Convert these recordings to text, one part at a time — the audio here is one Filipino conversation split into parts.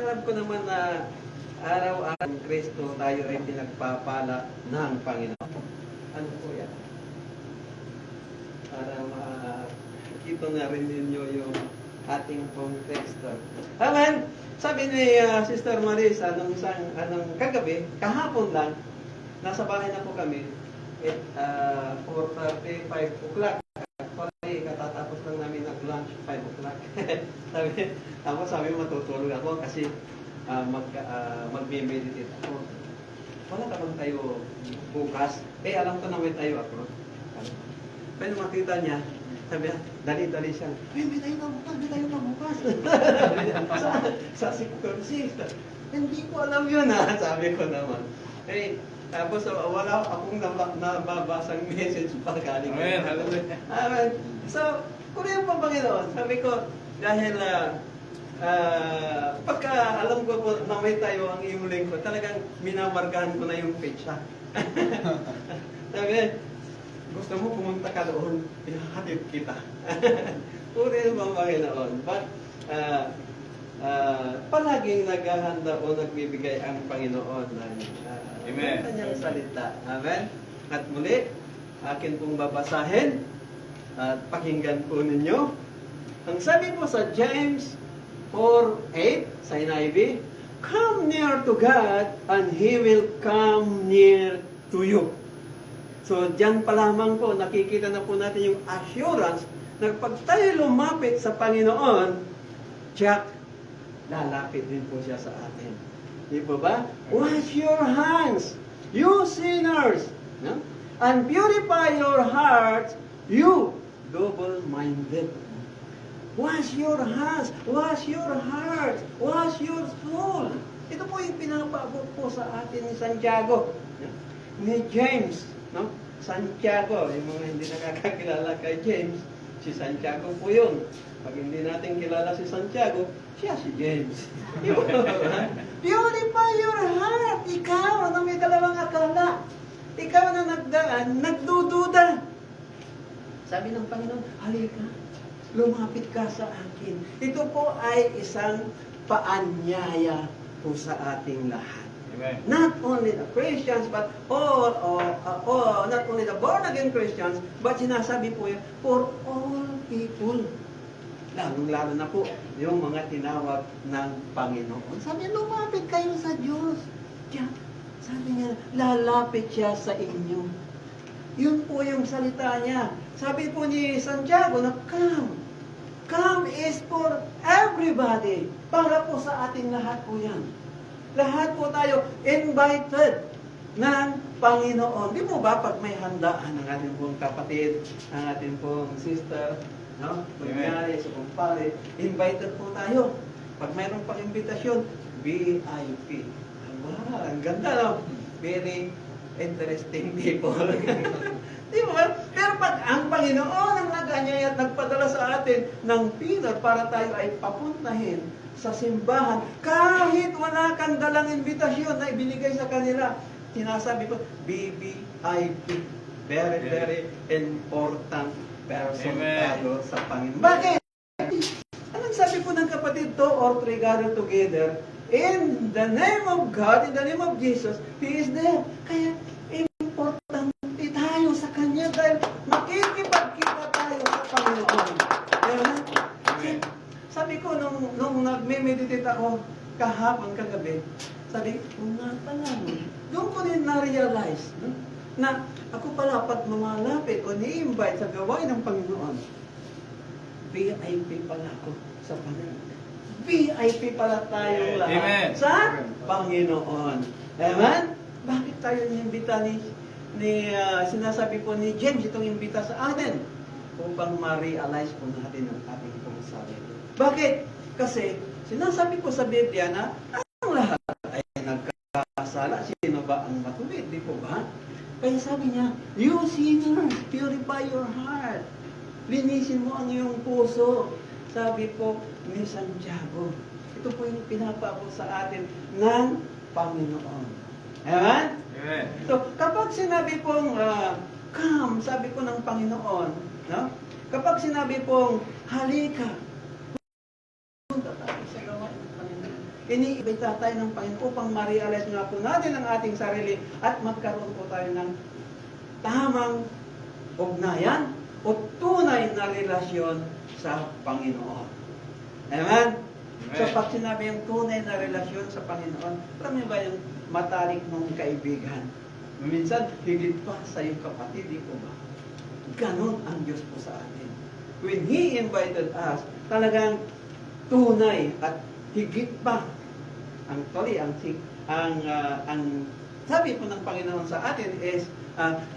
alam ko naman na araw-araw ng Kristo tayo ay pinagpapala ng Panginoon. Ano po yan? Para makita na rin ninyo yung ating pong teksto. Amen? Sabi ni Sister Maris, anong kagabi, kahapon lang, nasa bahay na po kami, at 4:30, 5 o'clock. Sorry, katatapos lang namin nag-lunch, 5 o'clock. sabi matutulog ako kasi mag-meditate ako. Wala ka bang tayo bukas? Alam ko na may tayo ako. Pero makita niya, sabi niya, dali-dali siya. May tayo na bukas. sa 6:06. Hindi ko alam yun sabi ko naman. Tapos wala akong nababasang message pa galing. Amen, hallelujah. Amen. So, kung yung Panginoon, sabi ko, dahil pagka alam ko po na may tayo ang iyong lingkod, talagang minamarkahan ko na yung petsa. Sabi, gusto mo pumunta ka doon, ihahatid kita. Puri yung Panginoon. But, palaging naghahanda o nagbibigay ang Panginoon ng kanyang salita. Amen? At muli, akin pong babasahin at pakinggan po ninyo. Ang sabi po sa James 4:8 sa NIV, come near to God and He will come near to you. So, dyan pa lamang po, nakikita na po natin yung assurance na pag tayo lumapit sa Panginoon, Jack, lalapit din po siya sa atin. Di po ba? Wash your hands, you sinners, no? And purify your hearts, you double-minded. Wash your hands, wash your heart, wash your soul. Ito po yung pinapaabot po sa atin ni Santiago, no? Ni James, no? Santiago, yung mga hindi nakakakilala kay James, si Santiago po yun. Pag hindi natin kilala si Santiago, siya si James. Purify your heart. Ikaw na may dalawang akala. Ikaw na nagdaan, nagdududa. Sabi ng Panginoon, halika, lumapit ka sa akin. Ito po ay isang paanyaya po sa ating lahat. Amen. Not only the Christians, but not only the born-again Christians, but sinasabi po yan, for all people. Lalong-lalo na po yung mga tinawag ng Panginoon. Sabi niya, lumapit kayo sa Diyos. Sabi niya, lalapit siya sa inyo. Yun po yung salita niya. Sabi po ni Santiago na, come. Come is for everybody. Para po sa ating lahat po yan. Lahat po tayo invited ng Panginoon. Di mo ba pag may handaan ng ating pong kapatid, ng ating pong sister, no? Magyari sa kumpare, invited po tayo. Pag mayroon pang imbitasyon, VIP. Wow, ang ganda, no? Very interesting people. Di ba? Pero pag ang Panginoon ang nag-anyaya at nagpadala sa atin ng Peter para tayo ay papuntahin sa simbahan, kahit wala kang dalang imbitasyon na ibinigay sa kanila, sinasabi ko, VIP. Very, very important person tayo sa Panginoon. Bakit? Anong sabi po ng kapatid, 2 or 3 gathered together, in the name of God, in the name of Jesus, He is there. Kaya, importante tayo sa Kanya dahil makikipagkita tayo sa Panginoon. Amen? Sabi ko, nung nagme-meditate ako kahapon, kagabi, sabi ko, nga pala, doon ko din na-realize, no? Na ako pala pag lumalapit o ni-invite sa gawain ng Panginoon, VIP pala ako sa Panginoon. VIP pala tayo lahat. Amen. Sa Panginoon. Amen? Bakit tayo inimbita sinasabi po ni James itong imbita sa atin? Upang ma-realize po natin ang ating pong sarili. Bakit? Kasi sinasabi po sa Biblia na ang lahat ay nagkasala. Sino ba ang matuwid? Di po ba? Kaya sabi niya, you sinners, purify your heart. Linisin mo ang iyong puso. Sabi po ni Santiago. Ito po yung pinapabot sa atin ng Panginoon. Amen? Amen. So, kapag sinabi pong come, sabi po ng Panginoon, no? Kapag sinabi pong halika, punta tayo sa gawain ng Panginoon. iniibita tayo ng Panginoon upang ma-realize nga po natin ang ating sarili at magkaroon po tayo ng tamang ugnayan o tunay na relasyon sa Panginoon. Amen? So pag sinabi yung tunay na relasyon sa Panginoon, alam niyo ba yung matalik mong kaibigan? Minsan, higit pa sa iyong kapatid, di po ba? Ganon ang Diyos po sa atin. When He invited us, talagang tunay at higit pa ang sabi po ng Panginoon sa atin is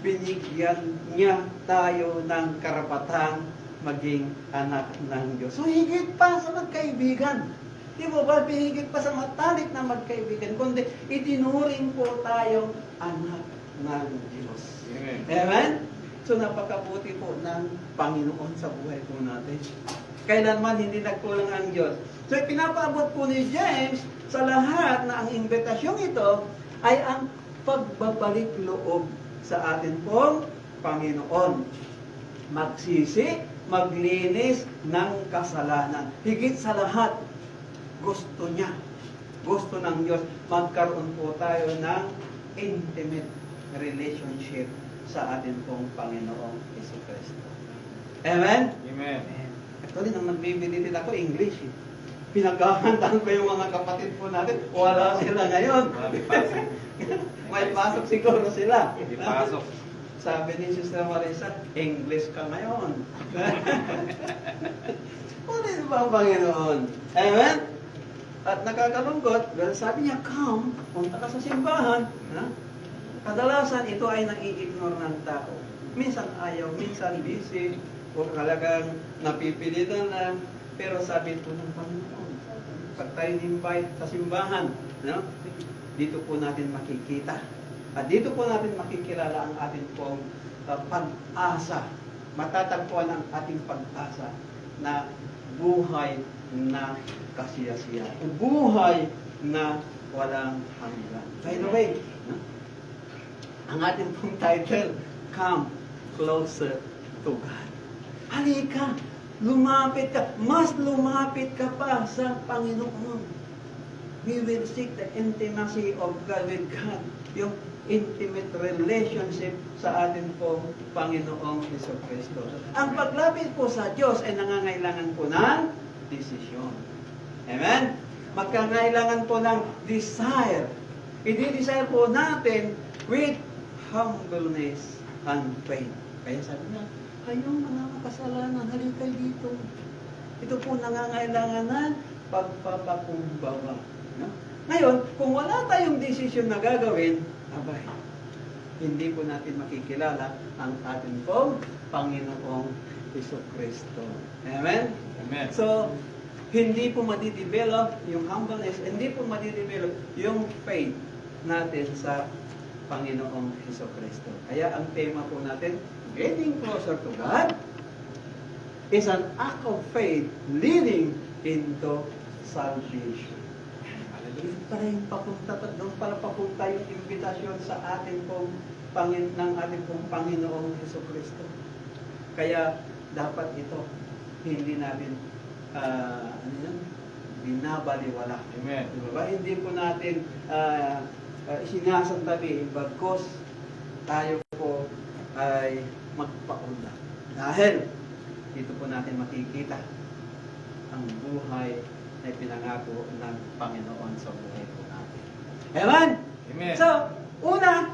binigyan niya tayo ng karapatang maging anak ng Diyos. So higit pa sa magkaibigan. Di ba ba, higit pa sa matalik na magkaibigan, kundi itinuring po tayong anak ng Diyos. Amen. Amen? So napakabuti po ng Panginoon sa buhay po natin. Kailanman hindi nagkulang ang Diyos. So pinapaabot po ni James sa lahat na ang imbitasyong ito ay ang pagbabalik loob sa atin pong Panginoon. Magsisi, maglinis ng kasalanan. Higit sa lahat, gusto niya, gusto ng Diyos, magkaroon po tayo ng intimate relationship sa atin pong Panginoong Jesucristo. Amen? Amen. Actually, nang nagbibilitin ako, English. Pinagkakantaan ko yung mga kapatid po natin, wala sila ngayon. May pasok siguro sila. Hindi pasok. Sabi ni Sister Marisa, English ka ngayon. Ulit ba ang Panginoon? Amen? At nakakalungkot, dahil sabi niya, come, punta ka sa simbahan. Ha? Kadalasan, ito ay nai-ignore ng tao. Minsan ayaw, minsan busy, o talagang napipilitan lang. Pero sabi po ng Panginoon, pag tayo invite sa simbahan, no? Dito po natin makikita. At dito po natin makikilala ang ating pong pag-asa. Matatagpuan ang ating pag-asa na buhay na kasiyasiya. Buhay na walang hanggan. By the way, no? Ang ating pong title, Come Closer to God. Halika, lumapit ka, mas lumapit ka pa sa Panginoon. We will seek the intimacy of God with God. Yung intimate relationship sa atin pong Panginoong Jesucristo. Ang paglapit po sa Diyos ay nangangailangan po ng desisyon. Amen? Magkangailangan po ng desire. I-desire po natin with humbleness and faith. Kaya sabi niya, kayong mga makasalanan, halika dito. Ito po nangangailangan ng pagpapakumbaba. No? Ngayon, kung wala tayong desisyon na gagawin, abay, hindi po natin makikilala ang ating pong Panginoong Jesucristo. Amen? Amen. So, hindi po madidevelop yung humbleness, hindi po madidevelop yung faith natin sa Panginoong Jesucristo. Kaya ang tema po natin, getting closer to God is an act of faith leading into salvation. Doon pala yung papunta, doon pala papunta yung imbitasyon sa ating pong ng ating pong Panginoong Jesucristo. Kaya dapat ito hindi natin binabaliwala. Amen. Diba? Hindi po natin sinasantabi, bagkos tayo po ay magpaunlak. Dahil dito po natin makikita ang buhay na pinangako ng Panginoon sa buhay po natin. Amen? Amen. So, una,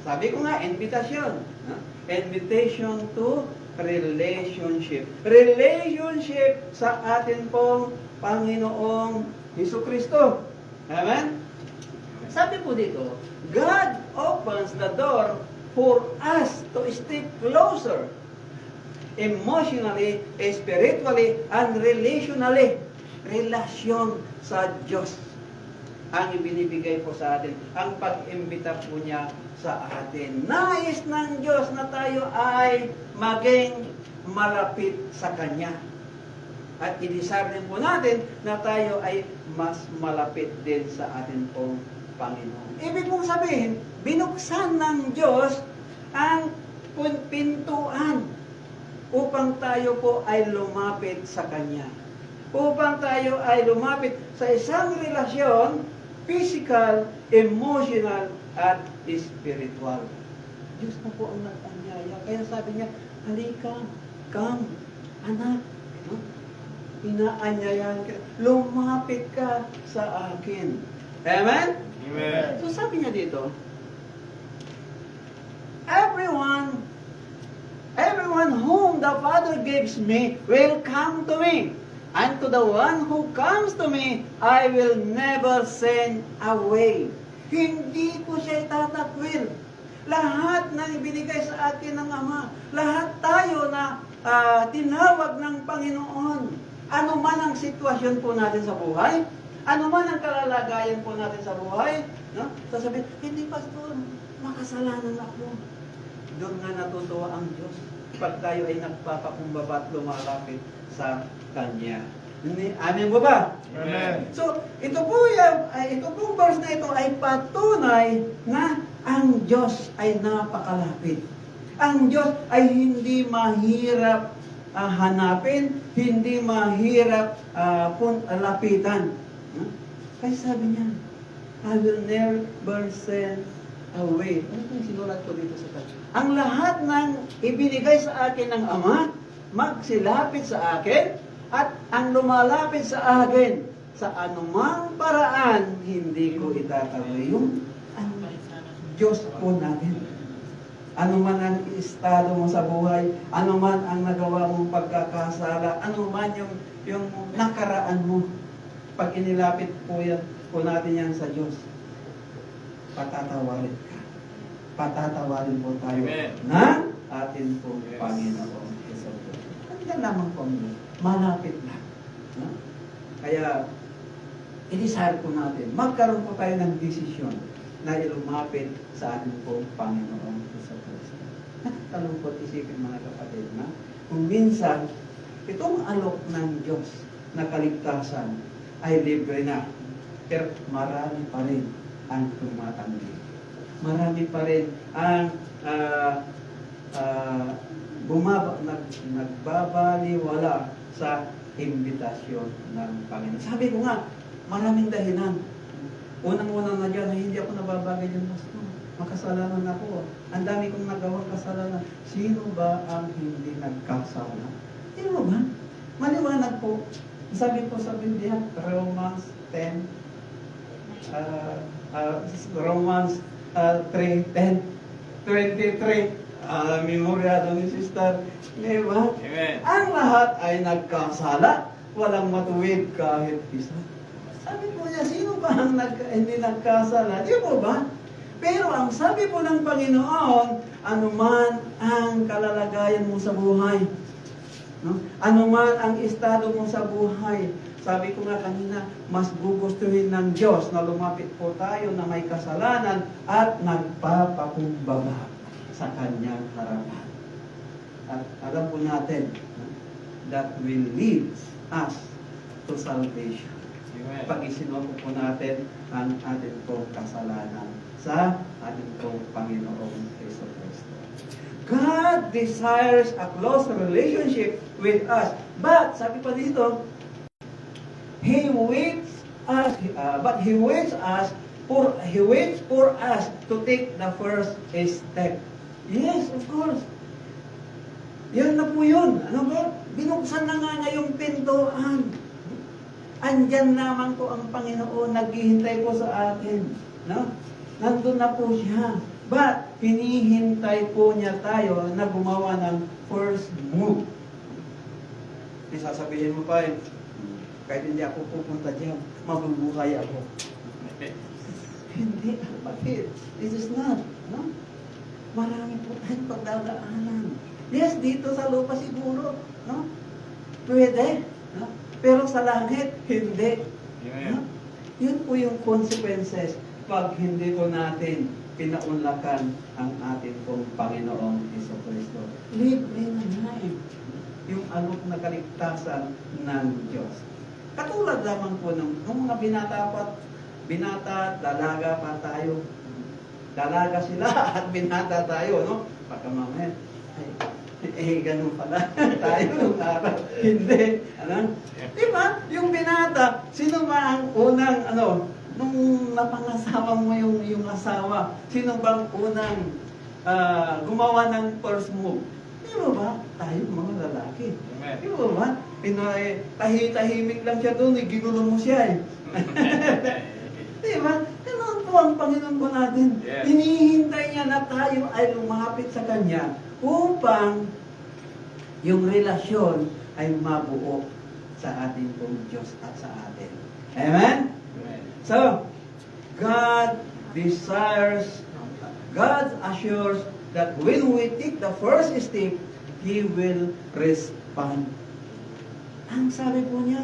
sabi ko nga, invitation. No? Invitation to relationship. Relationship sa atin pong Panginoong Jesucristo. Amen? Sabi po dito, God opens the door for us to step closer emotionally, spiritually, and relationally. Relasyon sa Diyos ang ibinibigay po sa atin. Ang pag-imbita po niya sa atin. Nais ng Diyos na tayo ay maging malapit sa Kanya. At i-desire din po natin na tayo ay mas malapit din sa atin pong Panginoon. Ibig mong sabihin, binuksan ng Diyos ang pintuan upang tayo po ay lumapit sa Kanya. upang tayo ay lumapit sa isang relasyon, physical, emotional, at spiritual. Diyos na po ang nag-anyaya. Kaya sabi niya, halika, come, anak. No? Inaanyayahan ka. Lumapit ka sa akin. Amen? Amen. So sabi niya dito, Everyone whom the Father gives me will come to me. And to the one who comes to me, I will never send away. Hindi ko siya itatakwil. Lahat ng ibinigay sa akin ng Ama, lahat tayo na tinawag ng Panginoon, ano man ang sitwasyon po natin sa buhay, ano man ang kalalagayan po natin sa buhay, no? Sasabihin, hindi pastor, makasalanan ako. Doon nga natutuwa ang Diyos pag tayo ay nagpapakumbaba at lumalapit sa Kanya. Amen po ba? Amen. So, ito pong verse na ito ay patunay na ang Diyos ay napakalapit. Ang Diyos ay hindi mahirap hanapin, hindi mahirap lapitan. Kaya sabi niya, I will never send away. Ano itong sinulat ko dito sa tayo? Ang lahat ng ibinigay sa akin ng Ama, magsilapit sa akin, at ang lumalapit sa akin, sa anumang paraan, hindi ko itatawi. Yung Diyos po natin. Ano man ang estado mo sa buhay, ano man ang nagawa mong pagkakasala, ano man yung nakaraan mo, pag inilapit po natin yan sa Diyos, patatawarin ka. Patatawarin po tayo ng atin po Panginoon. Andiyan lamang po ang Diyos. Malapit na. No? Kaya, i-desire po natin, magkaroon po tayo ng desisyon na ilumapit sa ating po Panginoon sa Kristo. Nakakalungkot isipin mga kapatid na kung minsan, itong alok ng Diyos na kaligtasan ay libre na. Pero marami pa rin ang tumatanggi. Marami pa rin ang nagbabaliwala sa imbitasyon ng Panginoon. Sabi ko nga, maraming dahilan. Unang-unang na dyan, hindi ako nababagay dyan, Pastor. Makasalanan ako. Ang dami kong nagawang kasalanan. Sino ba ang hindi nagkasala? Sino ba? Maliwanag po. Sabi po sa Biblia, Romans 10, Romans 3:10, 23. Memoryado ni Sister. Diba? Amen. Ang lahat ay nagkasala. Walang matuwid kahit isa. Sabi po niya, sino ba ang hindi nagkasala? Di po ba? Pero ang sabi po ng Panginoon, anuman ang kalalagayan mo sa buhay, no? Anuman ang estado mo sa buhay, sabi ko nga kanina, mas gugustuhin ng Diyos na lumapit po tayo na may kasalanan at nagpapakumbaba sa Kanyang harapan. At alam po natin, that will lead us to salvation. Amen. Pag isinuko po natin ang ating pong kasalanan sa ating pong Panginoong Kristo. God desires a close relationship with us. But, sabi pa dito, He waits for us to take the first step. Yes, of course. Yan na po yun. Ano ba? Binuksan na nga niya yung pintuan. Andyan naman po ang Panginoon, naghihintay po sa atin. No? Nandun na po siya. But, hinihintay po niya tayo na gumawa ng first move. Sasabihin mo pa kahit hindi ako pupunta dyan, mabubuhay ako. Hindi, bakit? This is not. No? Marami po tayong pagdadaanan. Yes, dito sa lupa siguro. No? Pwede. No? Pero sa langit, hindi. No? Yun po yung consequences pag hindi po natin pinaunlakan ang ating pong Panginoong Jesucristo. Libre na nga yung alok na kaligtasan ng Diyos. Katulad lamang po nung mga binata, dalaga pa tayo. Dalaga sila at binata tayo, no? Pagka mamaya, ay, Ganun pala. Tayo nung araw. Hindi. Ano? Di ba? Yung binata, sino ba ang unang, nung napangasawa mo yung asawa, sino bang unang gumawa ng first move? Di ba ba? Tayo, mga lalaki. Amen. Di ba ba? Tahimik lang siya doon, ginulo mo siya eh. Di ba? Ganun po ang Panginoon po natin. Yes. Hinihintay niya na tayo ay lumapit sa Kanya upang yung relasyon ay mabuo sa ating pong Diyos at sa atin. Amen? Amen. So, God assures that when we take the first step, He will respond. Ang sabi po niya,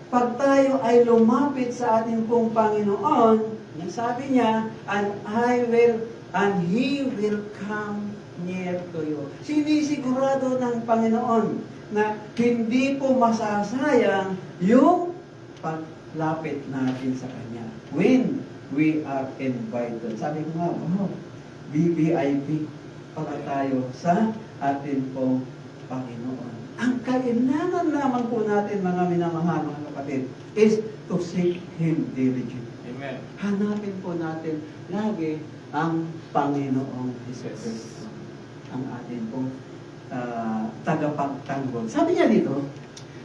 pag tayo ay lumapit sa ating pong Panginoon, ang sabi niya, and He will come near to you. Sinisigurado ng Panginoon na hindi po masasayang yung paglapit natin sa Kanya. When we are invited. Sabi ko nga, VVIP para tayo sa ating pong Panginoon. Ang kailangan lamang po natin, mga minamahal, mga kapatid, is to seek Him diligently. Amen. Hanapin po natin lagi ang Panginoong Jesus Cristo, ang ating pong tagapagtanggol. Sabi niya dito,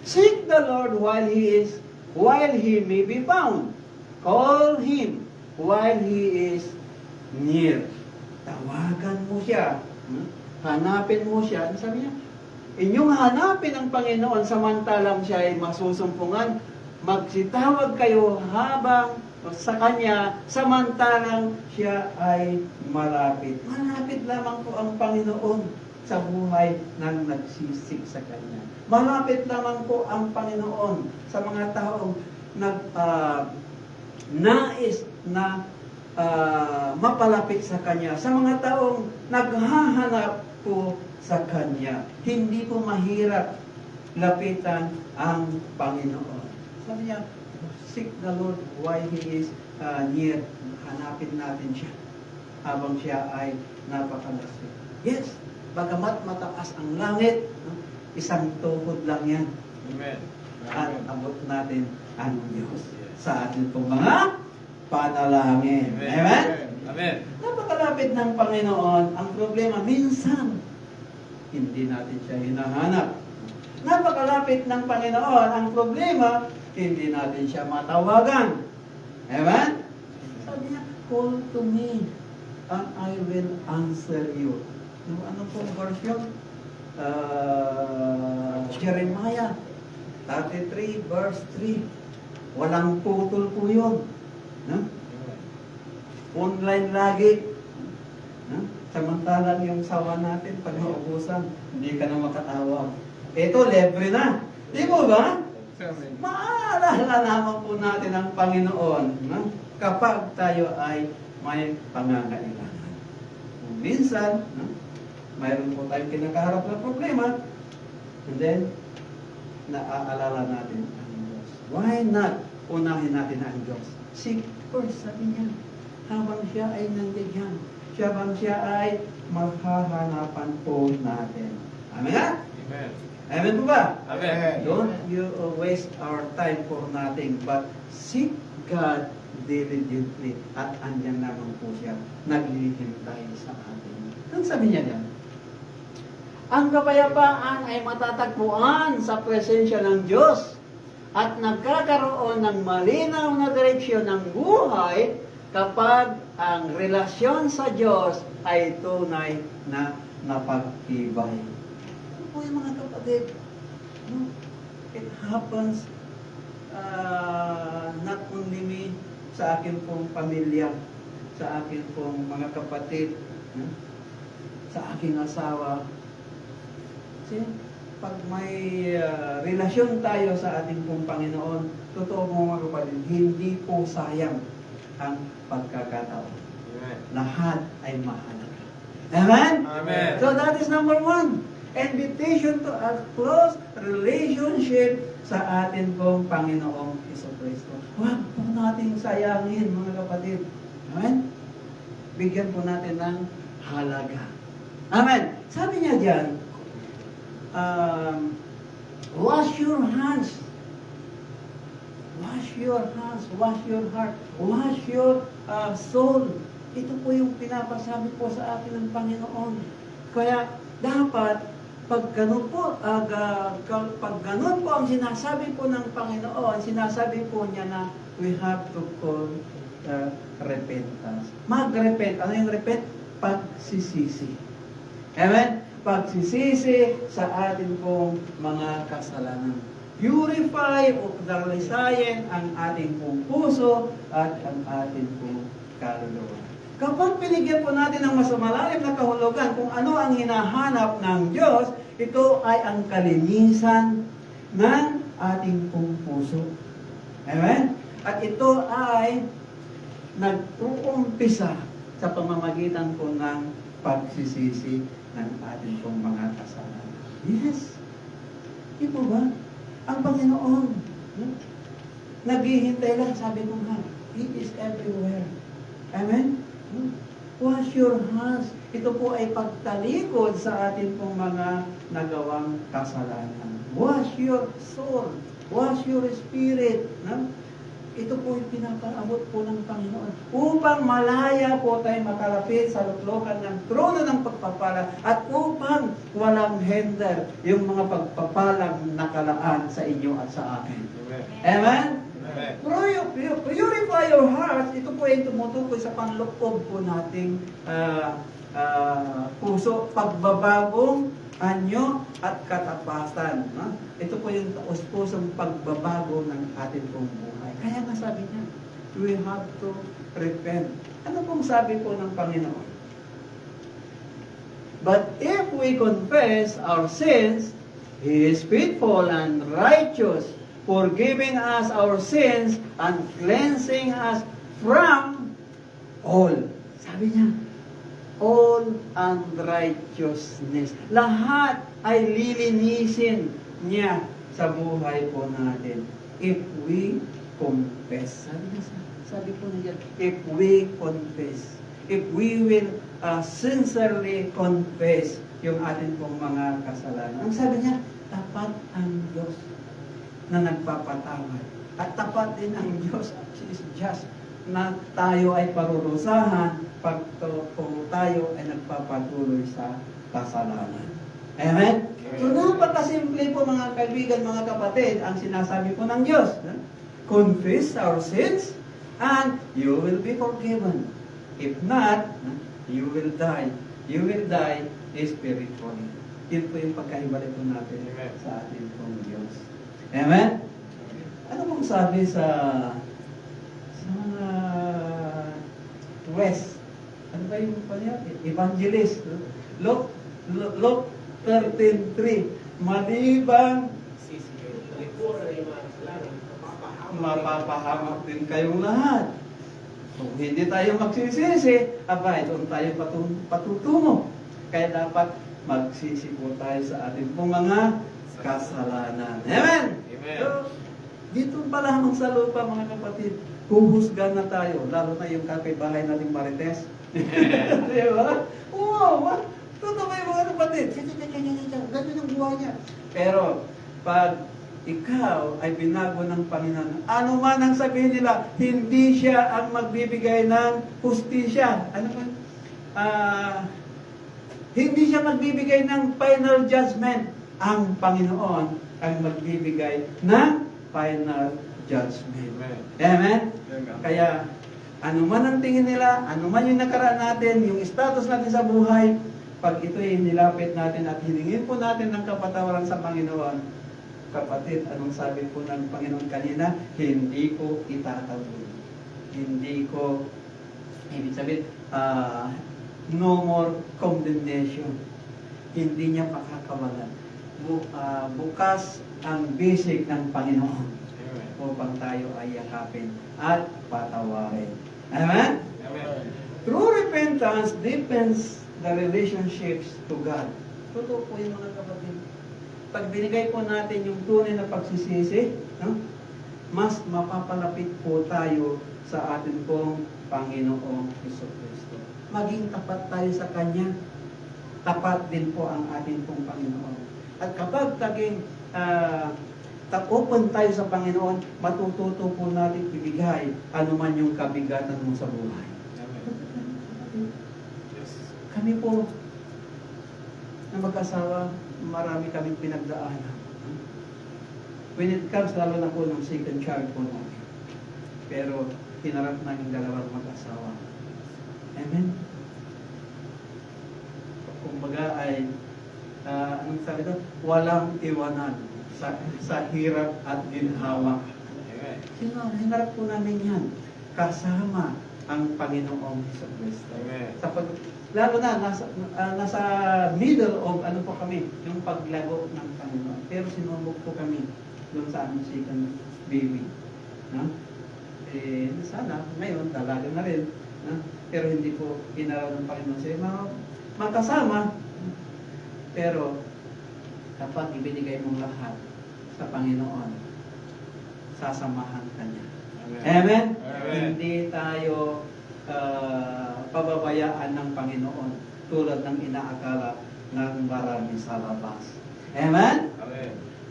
seek the Lord while He may be found. Call Him while He is near. Tawagan mo siya. Hanapin mo siya. Ano sabi niya? Inyong hanapin ang Panginoon samantalang siya ay masusumpungan. Magsitawag kayo habang sa Kanya samantalang siya ay malapit. Malapit lamang po ang Panginoon sa buhay ng nagsisik sa Kanya. Malapit lamang po ang Panginoon sa mga taong nais na mapalapit sa Kanya. Sa mga taong naghahanap po sa Kanya. Hindi po mahirap lapitan ang Panginoon. Sabi niya, seek the Lord while He is near. Hanapin natin siya habang siya ay napakalasig. Yes, bagamat mataas ang langit, isang tuhod lang yan. Amen. At abot natin ang Diyos sa ating pong mga panalangin. Amen? Amen. Napakalapit ng Panginoon. Ang problema, minsan, hindi natin siya hinahanap. Napakalapit ng Panginoon. Ang problema, hindi natin siya matawagan. Amen? Sabi niya, call to me and I will answer you. Ano pong version? Jeremiah 33 verse 3. Walang putol po yun. No? Online lagi. No? Samantalang yung sawa natin, pag naubusan, hindi ka na makatawag. Ito, libre na. Di mo ba? Maalala naman po natin ang Panginoon, no? Kapag tayo ay may pangangailangan. Minsan, no? Mayroon po tayong kinakaharap na problema, and then, naaalala natin ang Diyos. Why not unahin natin ang Diyos? Seek first, sabi niya, habang siya ay nandiyan. Habang siya ay mahahanapan po natin. Amen nga? Amen. Amen po ba? Amen. Don't you waste our time for nothing, but seek God diligently. At andyan naman po siya, naglihintay sa atin. Ang sabi niya yan? Ang kapayapaan ay matatagpuan sa presensya ng Diyos at nagkakaroon ng malinaw na direksyon ng buhay kapag ang relasyon sa Diyos ay tunay na napag-ibay. Ano po yung mga kapatid? No? It happens not only me, sa akin pong pamilya, sa akin pong mga kapatid, sa aking asawa. Kasi pag may relasyon tayo sa ating pong Panginoon, totoo po mga kapatid, hindi po sayang ang pagkakataon. Amen. Lahat ay mahalaga. Amen? Amen. So that is number one. Invitation to a close relationship sa atin pong Panginoong Jesucristo. Huwag po natin sayangin, mga kapatid. Amen? Bigyan po natin ng halaga. Amen. Sabi niya diyan, wash your hands. Wash your hands, wash your heart, wash your soul. Ito po yung pinapasabi po sa atin ng Panginoon. Kaya dapat, pag ganun po ang sinasabi po ng Panginoon, sinasabi po niya na we have to call repentance. Mag-repent. Ano yung repent? Pagsisisi. Amen? Pagsisisi sa atin pong mga kasalanan. Purify o dalisayin ang ating pong puso at ang ating pong kaluluwa. Kapag binigyan po natin ng mas malalim na kahulugan kung ano ang hinahanap ng Diyos, ito ay ang kalinisan ng ating pong puso. Amen? At ito ay nag-uumpisa sa pamamagitan po ng pagsisisi ng ating pong mga kasalanan. Yes. Di po ba? Ang Panginoon, naghihintay lang, sabi ko nga, He is everywhere. Amen? Wash your hands. Ito po ay pagtalikod sa atin pong mga nagawang kasalanan. Wash your soul. Wash your spirit. Ito po yung pinapaabot po ng Panginoon. Upang malaya po tayo makalapit sa luklukan ng trono ng pagpapala at upang walang hinder yung mga pagpapalang nakalaan sa inyo at sa akin. Amen? Purify your heart. Ito po ay tumutukoy sa panloob po nating puso, pagbabagong anyo at katapasan. Ito po yung taos-pusong pagbabago ng ating pong buhay. Kaya nga sabi niya, we have to repent. Ano pong sabi po ng Panginoon? But if we confess our sins, He is faithful and righteous, forgiving us our sins and cleansing us from all. Sabi niya, all unrighteousness. Lahat ay lilinisin niya sa buhay po natin. If we confess. Sabi po niya, if we confess. If we will sincerely confess yung atin pong mga kasalanan. Ang sabi niya, tapat ang Diyos na nagpapatawad. At tapat din ang Diyos, she is just, na tayo ay parurusahan pag tayo ay nagpapatuloy sa kasalanan. Amen? So, napakasimple po mga kaibigan, mga kapatid, ang sinasabi po ng Diyos. Confess our sins and you will be forgiven. If not, you will die. You will die spiritually. Yun po yung pagkahiwalay po natin sa ating pong Diyos. Amen? Ano pong sabi sa mga West? Ano ba yung evangelist? Luke 13:3. Maliban mapapahamak din kayong lahat. Kung hindi tayo magsisisi, doon tayo patutungo. Kaya dapat magsisi po tayo sa ating pong mga kasalanan. Amen? Amen. So, dito pa lamang sa lupa, mga kapatid, huhusgan na tayo, lalo na yung kapitbahay nating Marites. Di ba? Oo, totoo ba yung mga kapatid? Ganyan ang buhay niya. Pero, pag ikaw ay binago ng Panginoon, ano man ang sabihin nila, hindi siya ang magbibigay ng hustisya. Ano ba? Hindi siya magbibigay ng final judgment. Ang Panginoon ang magbibigay ng final judgment. Amen? Amen? Kaya, ano man ang tingin nila, ano man yung nakaraan natin, yung status natin sa buhay, pag ito ay nilapit natin at hilingin po natin ng kapatawaran sa Panginoon, kapatid, anong sabi po ng Panginoon kanina? Hindi ko itatawid. Hindi ko, ibig sabihin, no more condemnation. Hindi niya pakakawalan. Bukas ang basic ng Panginoon upang tayo ay yakapin at patawarin. Amen? Amen. True repentance deepens the relationships to God. Totoo po yung mga kapatid. Pag binigay po natin yung tunay na pagsisisi, mas mapapalapit po tayo sa atin pong Panginoong Hesus Kristo. Maging tapat tayo sa Kanya. tapat din po ang ating pong Panginoon. At kapag taging open tayo sa Panginoon, matututo po natin ibigay anuman yung kabigatan mo sa buhay. Kami po na mag-asawa, marami kaming pinagdaanan. When it comes, lalo na po ng second child po namin. Pero hinarap namin dalawang mag-asawa. Amen? Kumbaga ay, anong sabi ito? Walang iwanan sa hirap at ginhawa. Hinarap po namin yan. Kasama ang Panginoong Jesucristo. Lalo na, nasa middle of ano po kami, yung paglago ng Panginoon. Pero sinubok po kami doon sa aming second baby. Sana, ngayon, dalaga na rin. Pero hindi po hinarap ng Panginoon siya. Makasama, pero kapag ibinigay mong lahat sa Panginoon, sasamahan ka niya. Amen? Hindi tayo pababayaan ng Panginoon tulad ng inaakala ng marami sa labas. Amen?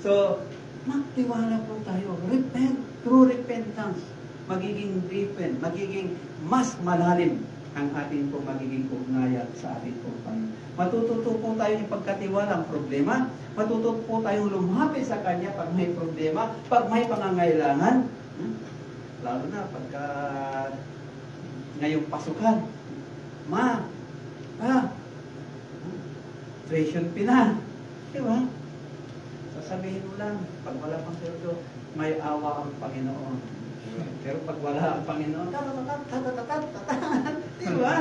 So, magtiwala po tayo. Repent, true repentance. Magiging deepen, magiging mas malalim ang ating po magiging ugnayan sa ating po Panginoon. Matututo po tayo ipagkatiwala ang problema. Matututo po tayong lumapit sa Kanya pag may problema, pag may pangangailangan. Lalo na pagka ngayong pasukan. Tuition fee na. Diba? Sasabihin mo lang, pag wala pang sweldo, may awa ang Panginoon. Pero pag wala ang Panginoon, diba?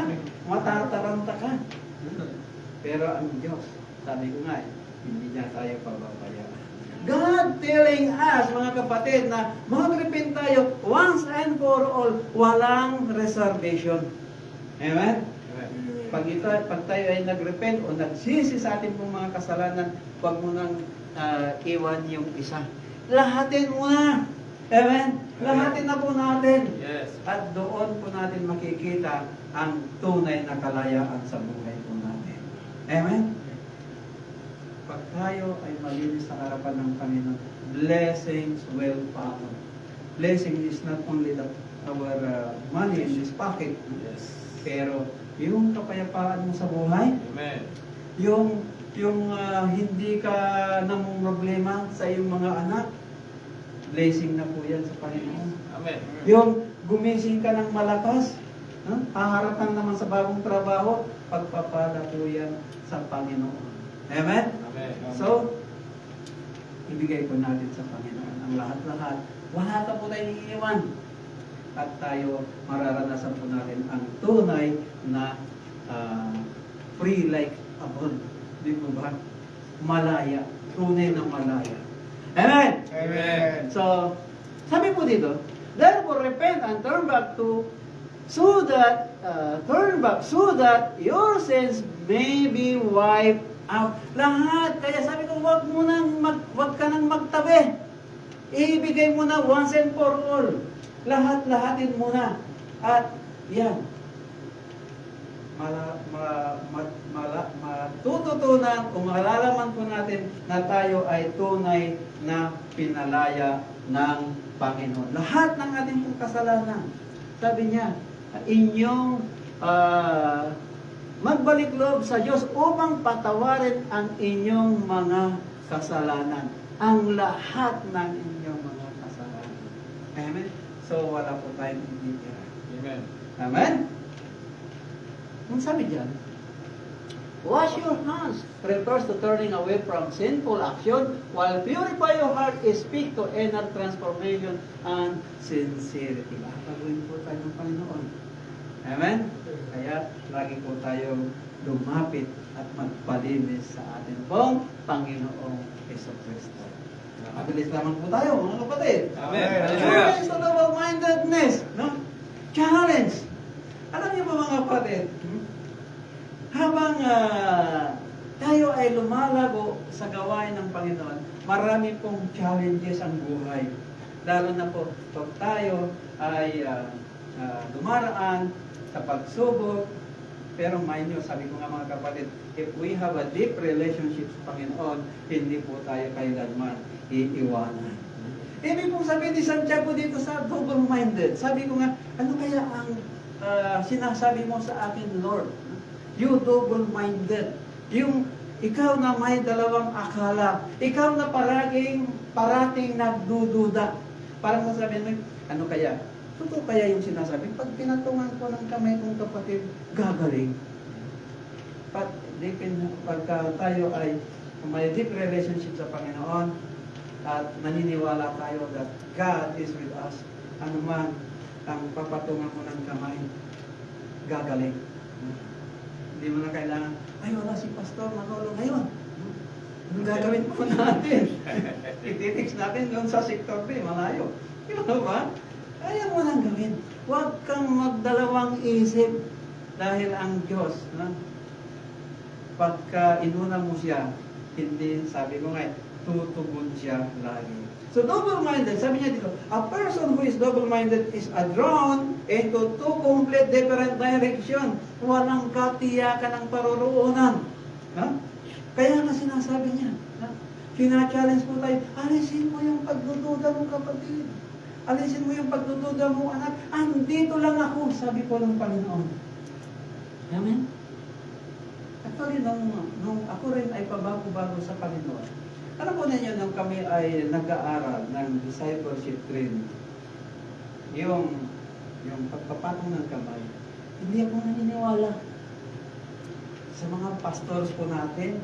Matataranta ka. Pero ang Diyos, sabi ko nga, hindi niya tayo pababayaan. God telling us, mga kapatid, na mag-repent tayo once and for all, walang reservation. Amen? Pag tayo ay nag-repent o nagsisi sa ating pong mga kasalanan, huwag mo nang iwan yung isa. Lahatin mo na. Amen? Lahatin na po natin. Yes. At doon po natin makikita ang tunay na kalayaan sa buhay po natin. Amen? Pag tayo ay malinis sa harapan ng Panginoon, blessings will follow. Blessing is not only our money in this pocket, Yes. pero yung kapayapaan mo sa buhay, Amen. yung hindi ka namong problema sa iyong mga anak, blessing na po yan sa Panginoon. Amen. Yung gumising ka ng malakas, haharapan naman sa bagong trabaho, pagpapala po yan sa Panginoon. Amen? Amen. So, ibigay po natin sa Panginoon ang lahat-lahat. Wala ka po tayong iiwan. At tayo, mararanasan po natin ang tunay na free like a bird. Di po ba? Malaya. Tunay na malaya. Amen? Amen. So, sabi po dito, therefore repent and turn back so that your sins may be wiped out. Lahat. Kaya sabi ko, wag ka nang magtabi. Ibigay mo na once and for all. Lahat-lahatin mo na. At yan. Matututunan o malalaman po natin na tayo ay tunay na pinalaya ng Panginoon. Lahat ng ating pong kasalanan. Sabi niya, inyong magbalik loob sa Diyos upang patawarin ang inyong mga kasalanan. Ang lahat ng inyong mga kasalanan. Amen? So, wala po tayong ititira. Amen. Amen? Ang sabi dyan, wash your hands refers to turning away from sinful action, while purify your heart is speak to inner transformation and sincerity. Gagawin po tayo ng Panginoon. Amen? Kaya lagi po tayong lumapit at magpalinis sa ating pong Panginoong Jesucristo. Mabilis naman po tayo, mga kapatid. Amen. Challenge to double-mindedness. No? Challenge. Alam niyo ba, mga kapatid, habang tayo ay lumalago sa gawain ng Panginoon, marami pong challenges ang buhay. Lalo na po, pag tayo ay dumaraan sa pagsubok, Pero mind nyo, sabi ko nga mga kapatid, if we have a deep relationship sa Panginoon, hindi po tayo kailanman iiwanan. Ibig pong sabihin ni Santiago dito sa double-minded, sabi ko nga, ano kaya ang sinasabi mo sa akin, Lord? You double-minded. Yung ikaw na may dalawang akala, ikaw na parating nagdududa. Parang sasabihin mo, ano kaya? Totoo kaya yung sinasabi? Pag pinatungan ko ng kamay kong kapatid, gagaling. Pagka tayo ay may deep relationship sa Panginoon at naniniwala tayo that God is with us, ano man ang papatungan ko ng kamay, gagaling. Hindi mo na kailangan, ay wala si Pastor, manulong ngayon. Ano gagawin po natin? Ititix natin doon sa sector B, malayo. Di ba? Kaya mo nang gawin. Huwag kang magdalawang isip dahil ang Diyos, pagka inuna mo siya, hindi, sabi ko nga, tutugon siya lagi. So double-minded, sabi niya dito, a person who is double-minded is drawn into two complete different direction. Walang katiyakan ng paroroonan. Kaya nga sinasabi niya, challenge po tayo, alisin mo yung pagdududa mo kapatid. Alisin mo yung pagdududa mo anak. Andito lang ako, sabi po ng Panginoon. Amen? Actually, nung ako rin ay pabago-bago sa Panginoon, alam po ninyo, nung kami ay nag-aaral ng discipleship training, yung pagpapatong ng kamay, hindi ako naniniwala. Sa mga pastors po natin,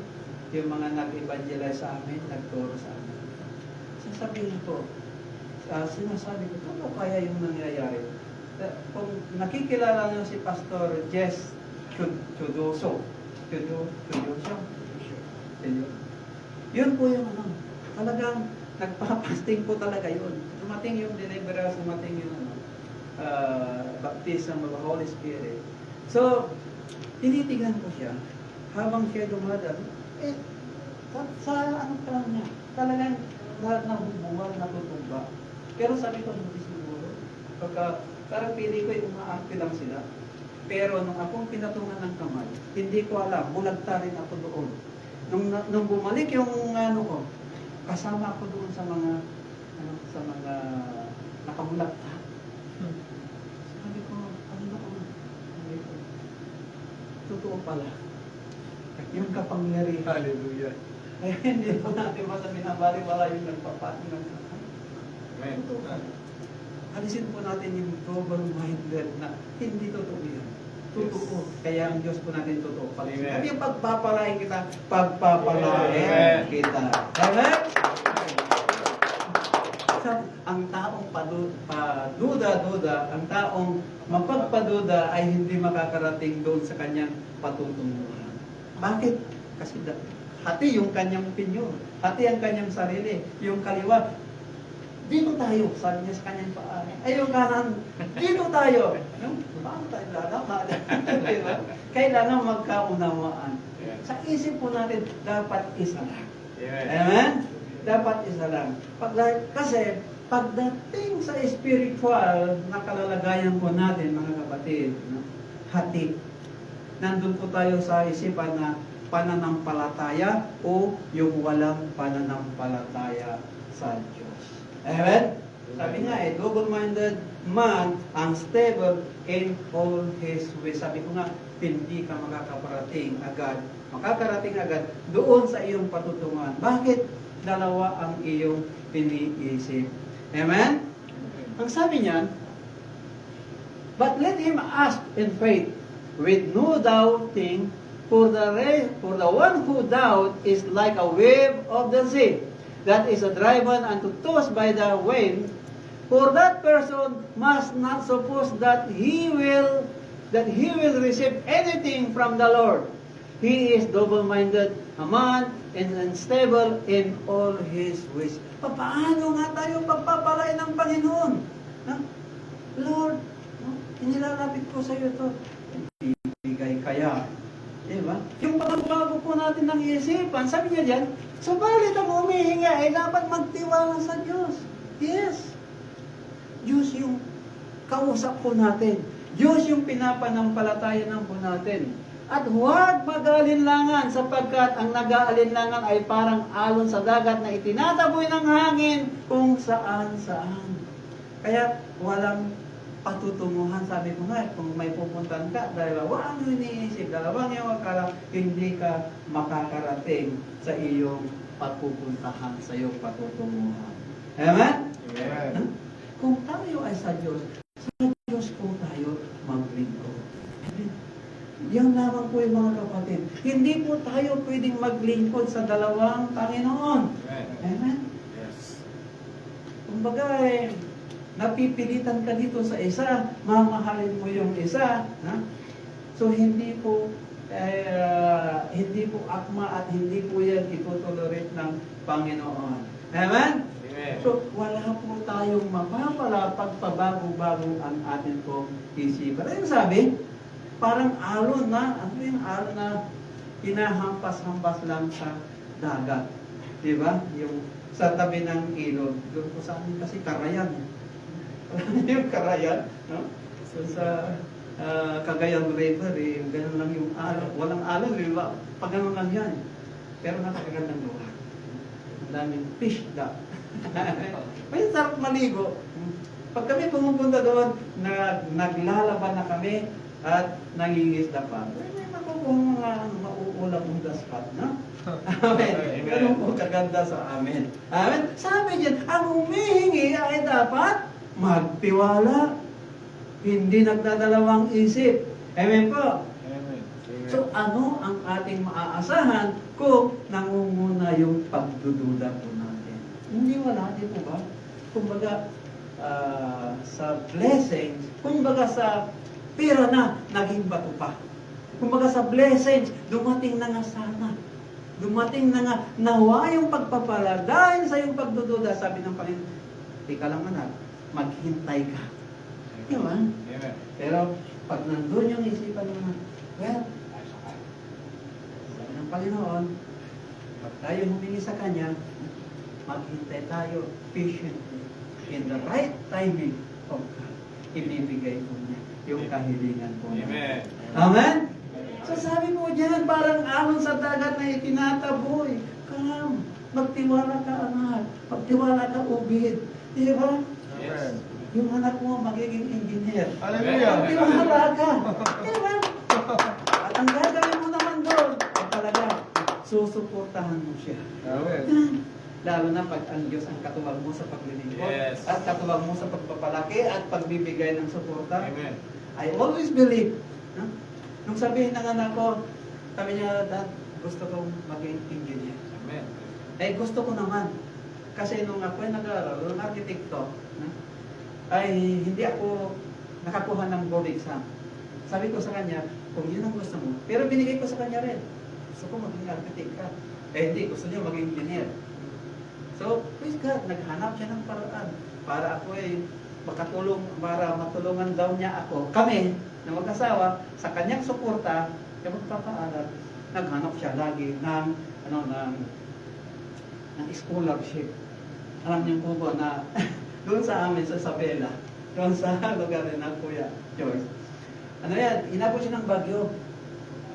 yung mga nag-evangelize sa amin, nagturo sa amin. Sasabihin ko, sinasabi ko, ano kaya yung nangyayari? Kung nakikilala nyo si Pastor Jess Chudoso, yun po yung talagang nagpapasting po talaga yun. Dumating yung deliverance, dumating yung baptism of the Holy Spirit. So, tinitignan ko siya, habang siya dumadal, sa ano pa lang niya, talagang nabubuwal, natutumba. Pero sabi ko, hindi siguro. Parang pili ko yung umaakti lang sila. Pero nung akong pinatungan ng kamay, hindi ko alam, bulagta rin ako doon. Nung bumalik yung ko, kasama ako doon sa mga nakamulagta. Sabi ko, sabi ko, totoo pala. Yung kapangyarihan. Hallelujah. Kaya hindi po natin binabali-wala yung nagpapati ng kamay. Amen. Totoo pala. Alisin po natin yung double-minded na hindi totoo yan. Totoo. Kaya ang Diyos po natin totoo. Amen. Kaya pagpapalain kita, pagpapalain kita. Amen? Ang taong paduda-duda, ang taong mapagpaduda ay hindi makakarating doon sa kanyang patutunguhan. Bakit? Kasi hati yung kanyang opinion, hati ang kanyang sarili, yung kaliwa. Dito tayo, sabi niya sa kanyang paa. Ay, yung kanan, dito tayo. Paano tayo lalakad? Diba? Kailangan magkaunawaan. Sa isip po natin, dapat isa lang. Amen? Dapat isa lang. Kasi, pagdating sa spiritual na kalalagayan po natin, mga kapatid, hati. Nandun po tayo sa isipan na pananampalataya o yung walang pananampalataya sa Diyos. Amen? Sabi nga double-minded man, unstable in all his ways. Sabi ko nga, hindi ka makakarating agad doon sa iyong patutungan. Bakit? Dalawa ang iyong iniisip. Amen? Ang sabi niyan, but let him ask in faith, with no doubting, for the one who doubt is like a wave of the sea, that is driven and tossed by the wind. For that person must not suppose that he will receive anything from the Lord. He is double-minded, a man, and unstable in all his ways. Paano nga tayo pagpapalain ng Panginoon? Lord, inilalapit ko sa iyo ito. Ibigay kaya. Diba? Yung pagbabago po natin ng isipan, sabi niya dyan, subalit ang humihinga ay dapat magtiwala sa Diyos. Yes. Diyos yung kausap po natin. Diyos yung pinapanampalataya po natin. At huwag mag-alinlangan sapagkat ang nag-aalinlangan ay parang alon sa dagat na itinataboy ng hangin kung saan-saan. Kaya walang patutunguhan. Sabi ko nga, kung may pupuntan ka, dalawang iniisip, dalawang iyong akala, hindi ka makakarating sa iyong pagpupuntahan, sa iyong patutunguhan. Amen? Amen. Kung tayo ay sa Diyos po tayo maglingkod. Amen? Yan lamang po yung mga kapatid. Hindi po tayo pwedeng maglingkod sa dalawang Panginoon. Amen. Amen? Yes. Kumbaga napipilitan ka dito sa isa, mamahalin mo yung isa. Ha? So hindi po akma at hindi po yan itutolerate ng Panginoon. Amen? Amen. So wala po tayong mapapala pagpabago-bago ang atin pong isipan. Ano yung sabi? Parang alon na, ano yung alon na hinahampas-hampas lang sa dagat. Diba? Yung sa tabi ng ilog. Doon po sa amin kasi Karayan. Yung Karayan, no? So sa Cagayan River, ganun lang yung alon. Walang alon, diba? Pag ganun lang yan. Pero napakagandang lugar. Ang daming fish dock. May sarap maligo. Pag kami pumupunta doon, naglalaban na kami at nangingisda pa. May makukuha mga mauulang on the spot, no? Amen. Ganun po kaganda sa amin. Amen. Sabi diyan, ang humihingi ay dapat magtiwala. Hindi nagdadalawang isip. Amen po. Amen. So ano ang ating maaasahan kung nangunguna yung pagdududa po natin? Hindi wala, di po ba? Kumbaga, sa blessings, kumbaga sa pera na, naging bato pa. Kumbaga sa blessings, dumating na nga sana. Dumating na nga, nawa yung pagpapala. Dahil sa yung pagdududa, sabi ng Panginoon, ika lang anak, maghintay ka. Di ba? Amen. Pero pag nandun yung isipan mo na, well, sabi ng Panginoon, pag tayo humingi sa Kanya, maghintay tayo patiently in the right timing of God. Ibibigay po niya yung kahilingan po niya. Amen. Amen? So sabi mo dyan, parang alon sa dagat na itinataboy. Come, magtiwala ka anak, magtiwala ka ubid. Di ba? Yes. Yung anak mo magiging engineer. Hallelujah. Magtiwala ka. Di ba? At ang gagawin mo naman doon, ay talaga, susuportahan mo siya. Amen. Lalo na pag ang Diyos ang katuwag mo sa paglilingkod Yes. at katuwag mo sa pagpapalaki at pagbibigay ng suporta. Amen. I always believe. No? Nung sabihin ng anak ko, sabi niya, Dad, gusto kong maging engineer. Amen. Eh, gusto ko naman. Kasi nung ako ay nag-aaral, nung arkitekto, no? Ay hindi ako nakakuha ng board exam. Sabi ko sa kanya, kung yun ang gusto mo, pero binigay ko sa kanya rin. Gusto ko maging architect ka. Eh hindi, gusto niya maging engineer. So, praise God, naghanap siya ng paraan para ako ay makatulong, para matulungan daw niya ako. Kami, na mag-asawa, sa kanyang suporta, kaya magpapaaral, naghanap siya lagi ng, ng scholarship. Alam niyo po ba na doon sa amin sa Isabela, doon sa lugar ng Kuya Joyce, ano yan, inabot siya ng Bagyo.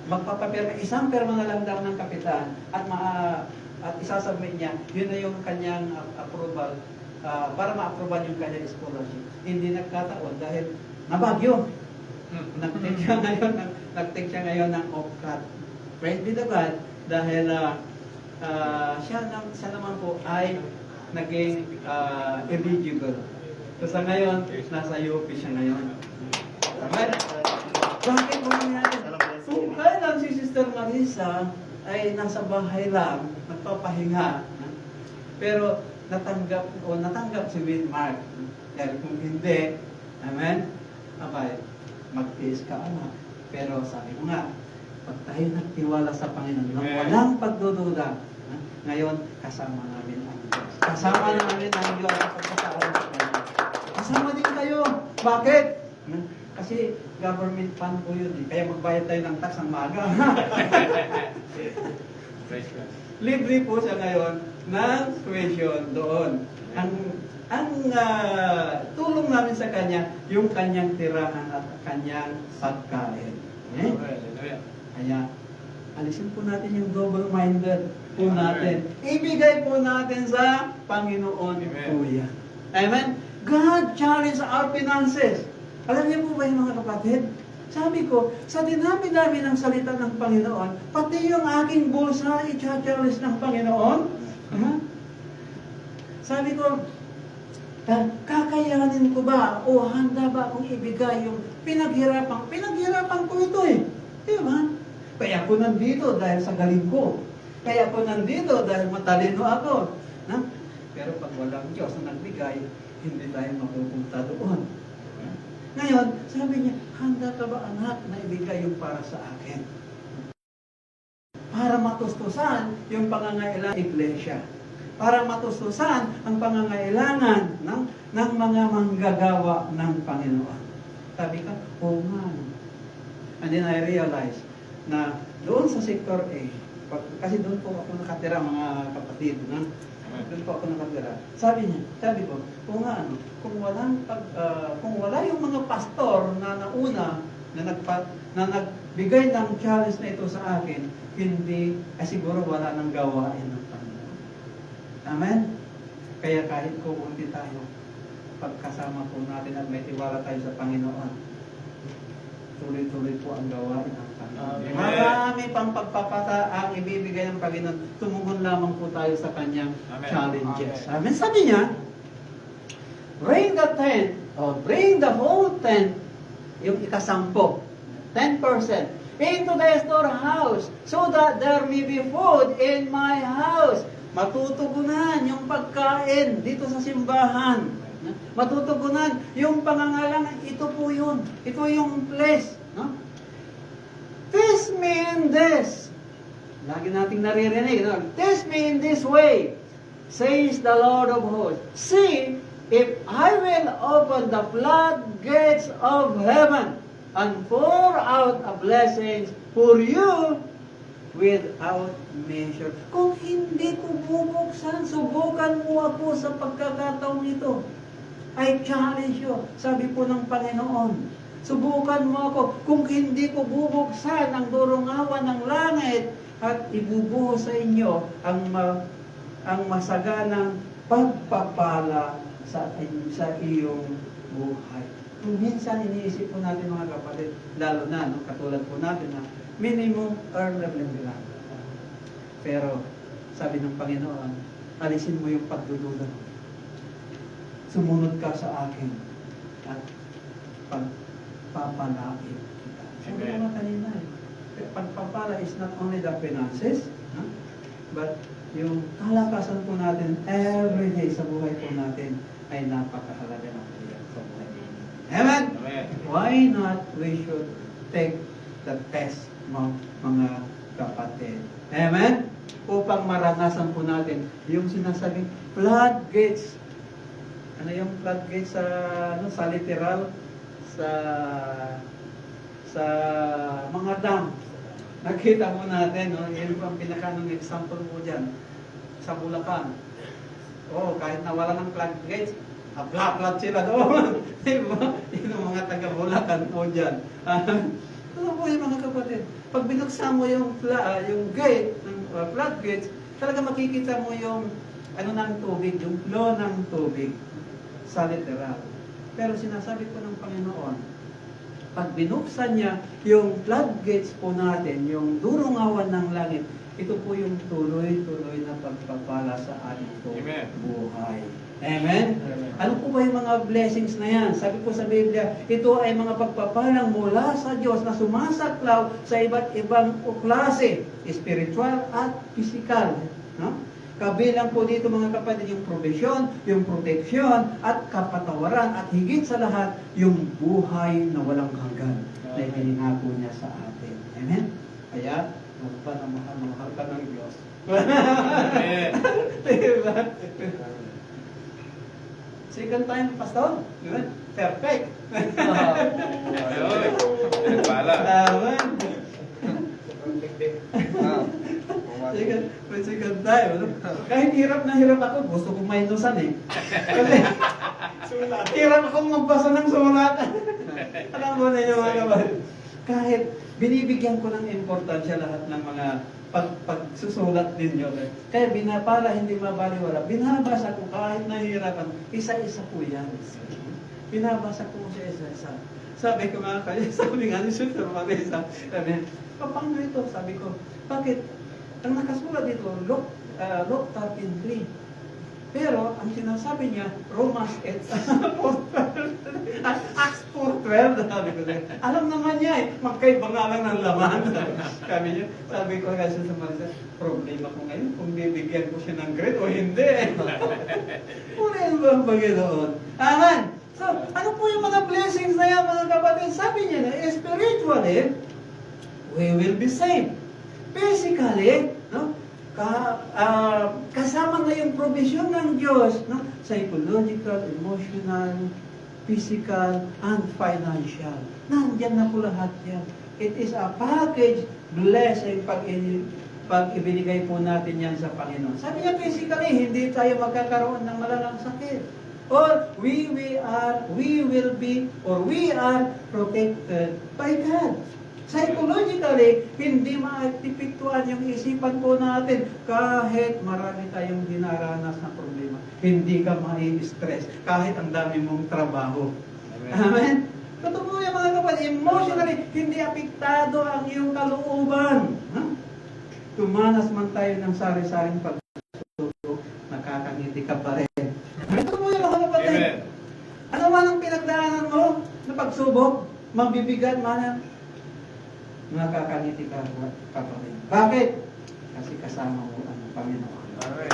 Magpapapirma, isang perma na lang daw ng kapitan at isasubmit niya, yun na yung kanyang approval para ma-approval yung kanyang scholarship. Hindi nagkataon dahil nabagyo. Nag-take siya ngayon ng OPCAT. Praise be to God dahil siya naman po ay naging eligible. So sa ngayon, nasa UP siya ngayon. Amen? Bakit mo nangyari? Kung kailan si Sister Marisa ay nasa bahay lang, nagpapahinga, pero natanggap si Will Mark. Dahil kung hindi, amen, abay, mag-face ka anak. Pero sabi ko nga, pag tayo nagtiwala sa Panginoon, nang walang pagdududa, ngayon, kasama namin ang Diyos. Kasama namin ang Diyos sa pagkasaaran sa Kanya. Kasama din kayo. Bakit? Kasi government fund po yun. Kaya magbayad tayo ng tax ang maaga. Praise God. Libre po siya ngayon ng tuition doon. tulong namin sa Kanya, yung Kanyang tirahan at Kanyang pagkain. Okay? Hallelujah. Kaya, alisin po natin yung double-minded po natin. Ibigay po natin sa Panginoon Amen. po yan. Amen? God challenge our finances. Alam niyo po ba yung mga kapatid? Sabi ko, sa dinami-dami ng salita ng Panginoon, pati yung aking bulsa, i-challenge ng Panginoon. Sabi ko, kakayanin ko ba o handa ba akong ibigay yung pinaghirapan ko ito eh. Di ba? Kaya ako nandito dahil sa galing ko. Kaya ako nandito dahil matalino ako. Na? Pero pag walang Diyos na nagbigay, hindi tayo mapupunta doon. Ngayon, sabi niya, handa ka ba anak na ibigay yung para sa akin? Para matustusan yung pangangailangan ng iglesia. Para matustusan ang pangangailangan ng mga manggagawa ng Panginoon. Sabi ka, oo nga. And then I realized na doon sa sector A, kasi doon po ako nakatira mga kapatid, doon po ako nakatira. Sabi ko, kung wala yung mga pastor na nauna na nagbigay ng challenge na ito sa akin, hindi, siguro wala nang gawain ng Panginoon. Amen? Kaya kahit kukunti tayo, pagkasama po natin at may tiwala tayo sa Panginoon, tuloy-tuloy po ang gawain ng Panginoon. Amen. Marami pang pagpapata ang ibibigay ng Panginoon. Tumugon lamang po tayo sa kanyang Amen. challenges. Amen. Amen. Sabi niya, bring the tent, or bring the whole tent, yung ikasampo, 10%, into the storehouse, so that there may be food in my house. Matutugunan yung pagkain dito sa simbahan. Matutugunan yung pangangailangan. Ito po yun. Ito yung place. No? Test me in this. Lagi nating naririnig. No? Test me in this way, says the Lord of hosts. See if I will open the floodgates of heaven and pour out a blessings for you without measure. Kung hindi ko bubuksan, subukan mo ako sa pagkakataong ito. I challenge you. Sabi po ng Panginoon, subukan mo ako. Kung hindi ko bubuksan ang durungawan ng langit at ibubuhos sa inyo ang masaganang pagpapala sa iyong buhay. Kung minsan iniisip po natin mga kapatid, lalo na, katulad po natin na minimum earner lang. Pero, sabi ng Panginoon, alisin mo yung pagdududa. Sumunod ka sa akin at pagpapalain kita. Sabi naman kanina pagpapala is not only the finances, but yung kalakasan po natin every day sa buhay po natin ay napakahalaga ng sa buhay. Amen? Amen. Why not we should take the test, mga kapatid? Amen? Upang maranasan po natin yung sinasabing floodgates. Ano yung floodgates sa literal? Sa mga dam. Nakita mo natin, yun po ang pinaka-ng example mo dyan. Sa Bulacan. Kahit nawala ng floodgates, flood sila doon. Diba? Yun ang mga taga-Bulacan po dyan. Ano po yung mga kapatid? Pag binuksan mo yung gate, ng floodgates, talaga makikita mo yung ng tubig, yung flow ng tubig sa literal. Pero sinasabi po ng Panginoon, pag binuksan niya yung floodgates po natin, yung durungawan ng langit, ito po yung tuloy-tuloy na pagpapala sa ating Amen. buhay. Amen? Ano po ba yung mga blessings na yan? Sabi po sa Biblia, ito ay mga pagpapalang mula sa Diyos na sumasaklaw sa iba't ibang klase, spiritual at physical. No? Kabilang po dito mga kapatid yung provision, yung protection, at kapatawaran, at higit sa lahat, yung buhay na walang hanggan na itinangako niya sa atin. Amen? Kaya, magpa na mahal ka ng Diyos. Amen. Diba? Second time, Pastor? Diba? Perfect. Ayun. Pala. Tama. Second tayo. No? Kahit hirap na hirap ako, gusto kong minusan eh. Kasi hirap akong magbasa ng sulat. Alam mo na yung mga kapatid. Kahit binibigyan ko ng importansya lahat ng mga pagsusulat ninyo. Kaya para hindi mabaliwala, binabasa ko kahit nahihirapan, isa-isa po yan. Binabasa ko siya isa-isa. Sabi ko nga kayo, sabi nga ni Sister Marisa, sabi, paano ito? Sabi ko, bakit? Ang nakasulat dito, Luke 13:3. Pero, ang sinasabi niya, Romans 8, Acts 4:12, sabi ko. Alam naman niya eh, magkaiba nga lang ng laman. Sabi ko kasi sa Marisa, problema ko ngayon kung bibigyan ko siya ng grade o hindi. Purihin ba ang Panginoon? Amen! So, ano po yung mga blessings na yan, mga kapatid? Sabi niya na, spiritually, we will be saved. Physically, no? Kasama na yung provision ng Diyos, no? Psychological, emotional, physical, and financial. Nandiyan na po lahat yan. It is a package blessing pag ibinigay po natin yan sa Panginoon. Sabi niya, physically, hindi tayo magkakaroon ng malalang sakit. Or we are protected by God. Psychologically, hindi maatipiktuan yung isipan po natin kahit marami tayong dinaranas na problema. Hindi ka mai-stress kahit ang dami mong trabaho. Amen? Totoo yung mga kapatid, emotionally, hindi apektado ang iyong kalooban. Tumanas man tayo ng sari-saring pagsusuko, nakakangiti ka pa rin. Totoo yung mga kapatid. Amen. Ano man ang pinagdaanan mo na pagsubok, mabibigat man, nakakangiti ka pa rin. Bakit? Kasi kasama mo ang Panginoon. Amen.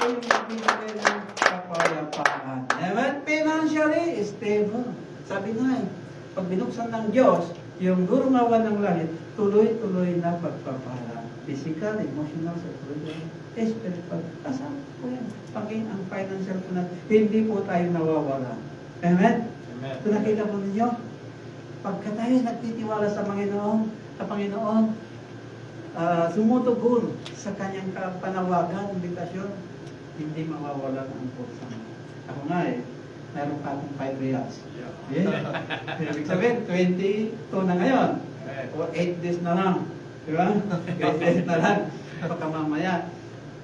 Yung magbibigay ng kapayapaan. Amen? Financially stable. Sabi nga eh, pag binuksan ng Diyos, yung gurungawan ng langit, tuloy-tuloy na pagpapala. Physical, emotional, psychological, spiritual. Kasama po yan. Paging ang financial po natin, hindi po tayo nawawala. Amen? Amen. So nakita po ninyo, pagka tayo nagtitiwala sa Panginoon, sumutugon sa kanyang panawagan, invitasyon, hindi mawawala ang puso. Ako nga eh, meron pa akong 5 reals. Yeah. Ibig sabihin, 22 na ngayon. O 8 days na lang. Di ba? 8 days na lang. Baka mamaya,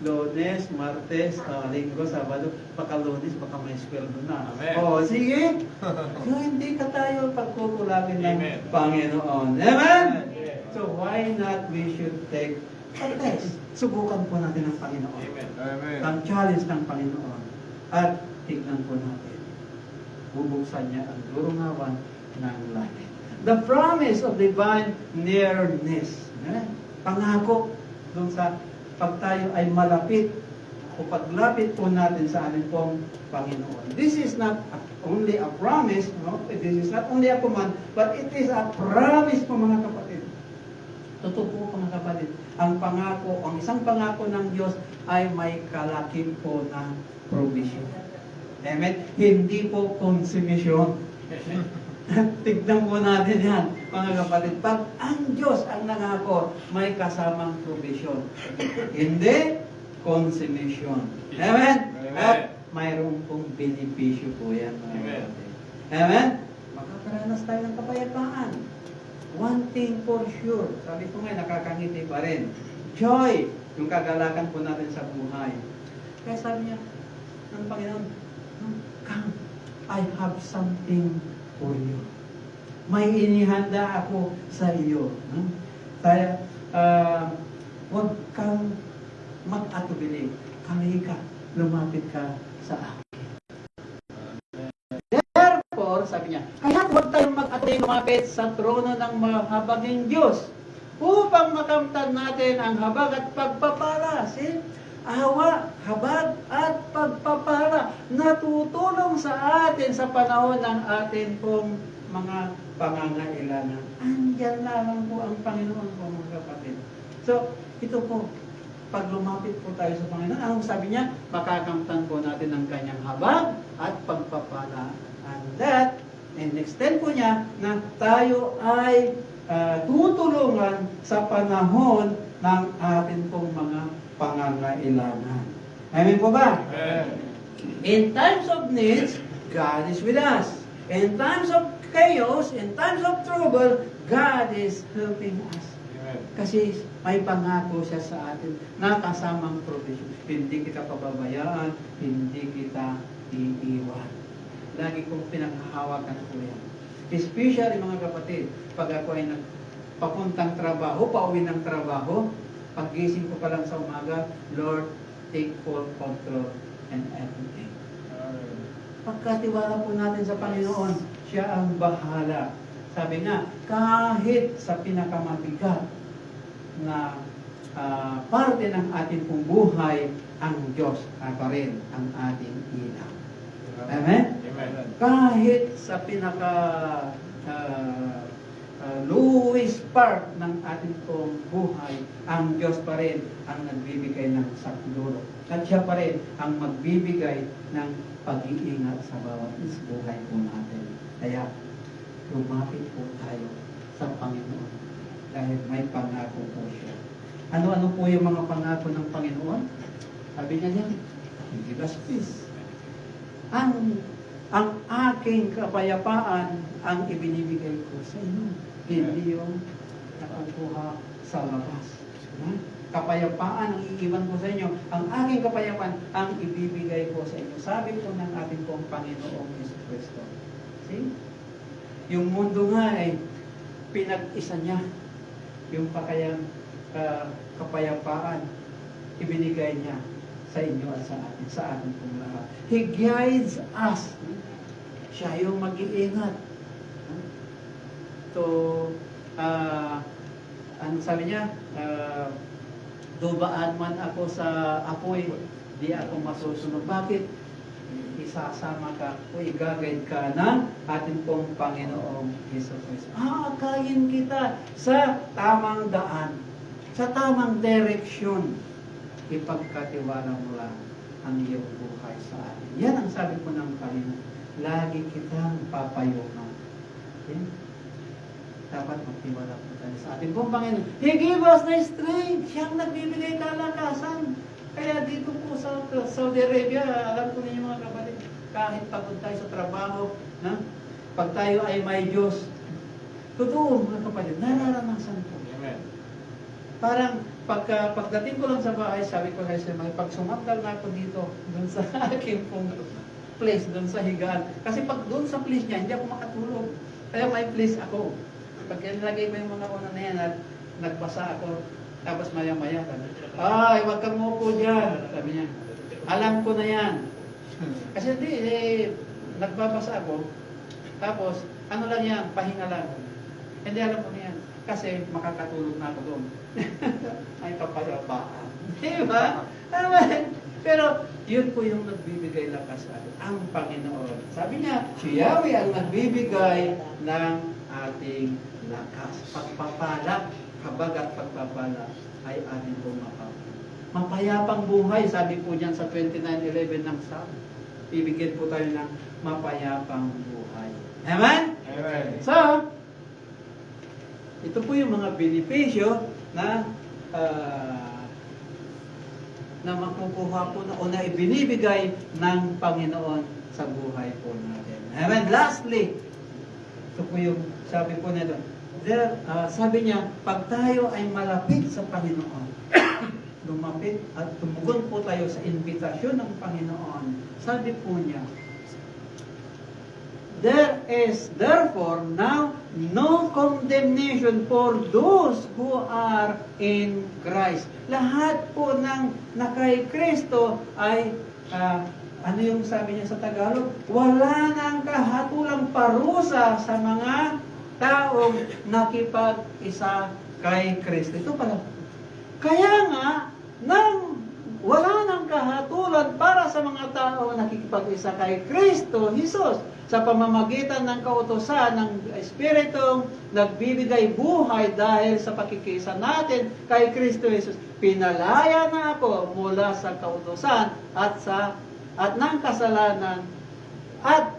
Lunes, Martes, Linggo, Sabado, baka Lunes, baka may sweldo na. Amen. O, sige. So, hindi ka tayo pagkukulangin ng Amen. Panginoon. Amen? So, why not we should take a test? Subukan po natin ang Panginoon. Amen. Ang challenge ng Panginoon. At tignan po natin. Bubuksan niya ang durungawan ng langit. The promise of divine nearness. Pangako doon sa pag tayo ay malapit o paglapit po natin sa ating pong Panginoon. This is not only a promise, no? This is not only a command, but it is a promise po mga kapatid. Totoo po mga kapatid, ang pangako, ang isang pangako ng Diyos ay may kalakip po na provision. Amen? Hindi po konsumisyon. Tignan po natin yan, mga kapatid. Pag ang Diyos ang nangako, may kasamang provision. Hindi consummation. Amen? At mayroon pong benepisyo po yan, mga kapatid. Amen? Makakaranas tayo ng kapayapaan. One thing for sure, sabi ko nga, nakakangiti pa rin. Joy, yung kagalakan po natin sa buhay. Kaya sabi niya, ng Panginoon, come, I have something for you. May inihanda ako sa iyo. Kaya, huwag kang mag-atubili. Halika, lumapit ka sa akin. Therefore, sabi niya, kaya huwag tayong mag-atubili lumapit sa trono ng mahabaging Diyos upang makamtan natin ang habag at pagpapala. See? Awa, habag at pagpapala na tutulong sa atin sa panahon ng atin pong mga pangangailangan. Andiyan lamang po ang Panginoon po mga kapatid. So, ito po, pag lumapit po tayo sa Panginoon, anong sabi niya? Makakamtan po natin ang kanyang habag at pagpapala. And that, and extend po niya na tayo ay tutulungan sa panahon ng atin pong mga pangangailangan. Amen po ba? Amen. In times of needs, God is with us. In times of chaos, in times of trouble, God is helping us. Amen. Kasi may pangako siya sa atin na kasamang provision. Hindi kita pababayaan, hindi kita iiwan. Lagi kong pinanghahawakan ko yan. Especially mga kapatid, pag ako ay papuntang trabaho, pauwi ng trabaho, paggising ko pa lang sa umaga, Lord, take full control and everything. Pagkatiwala po natin sa Panginoon, siya ang bahala. Sabi nga, kahit sa pinakamabigat na parte ng ating pong buhay, ang Diyos pa rin ang ating ilaw. Amen? Amen. Kahit sa pinaka lowest part ng ating pong buhay, ang Diyos pa rin ang nagbibigay ng saklolo. At siya pa rin ang magbibigay ng pag-iingat sa bawat buhay po natin. Kaya, lumapit po tayo sa Panginoon dahil may pangako po siya. Ano-ano po yung mga pangako ng Panginoon? Sabi niya yan, give us peace. Ang aking kapayapaan ang ibinibigay ko sa inyo. Hindi yung nakukuha sa labas. Kapayapaan ang iiwan ko sa inyo. Ang aking kapayapaan ang ibibigay ko sa inyo. Sabi po ng ating pong Panginoong Jesucristo. See? Yung mundo nga ay pinag-isa niya. Yung kapayapaan ibinigay niya sa inyo at sa atin pong lahat. He guides us. Siya yung mag-iingat. Ano sabi niya? Dubaan man ako sa apoy, di ako masusunod. Bakit? Isasama ka o igagayad ka ng ating pong Panginoong Hesus Kristo. Aakayin kita sa tamang daan, sa tamang direksyon. Ipagkatiwala mo lang ang iyong buhay sa atin. Yan ang sabi ko ng Panginoon. Lagi kitang papayuhan. Okay? Dapat magtiwala po tayo sa ating pong Panginoon. He gave us the strength. Siyang nagbibigay kalakasan. Kaya dito po sa Saudi Arabia, alam ko ninyo mga kapatid, kahit pagod tayo sa trabaho, pag tayo ay may Diyos, totoo mga kapatid, nararanasan ko. Amen. Parang pagdating ko lang sa bahay, sabi ko sa may pag sumandal na ako dito, doon sa aking pong place, doon sa higaan. Kasi pag doon sa place niya, hindi ako makatulog. Kaya may place ako. Pag nilagay mo yung mga una na yan at nagbasa ako, tapos maya-maya, ay, wag kang umupo dyan. Sabi niya, alam ko na yan. Kasi hindi, nagbabasa ako, tapos, ano lang yan, pahinga lang. Hindi alam ko na yan. Kasi makakatulog na ako doon. Ay kapayapaan. Diba? Pero yun po yung nagbibigay lakas sa atin. Ang Panginoon. Sabi niya, si Yahweh ang nagbibigay ng ating lakas. Pagpapala, kabagat pagpapala ay ating pong mapayapang buhay. Sabi po diyan sa 29:11 ng Psalm. Ibigyan po tayo ng mapayapang buhay. Amen? Amen. So, ito po yung mga benepisyo na makukuha po o na ibinibigay ng Panginoon sa buhay po natin. Amen. Lastly, ito po yung sabi po nito. Sabi niya, pag tayo ay malapit sa Panginoon, lumapit at tumugon po tayo sa invitasyon ng Panginoon, sabi po niya, there is therefore now no condemnation for those who are in Christ. Lahat po ng nakay Kristo ay, ano yung sabi niya sa Tagalog? Wala nang kahatulang parusa sa mga taong nakipag-isa kay Kristo. Ito pala. Kaya nga, wala nang kahatulan para sa mga taong nakikipag-isa kay Kristo Jesus sa pamamagitan ng kautusan ng Espiritong nagbibigay buhay dahil sa pakikisa natin kay Kristo Jesus. Pinalaya na ako mula sa kautusan at ng kasalanan at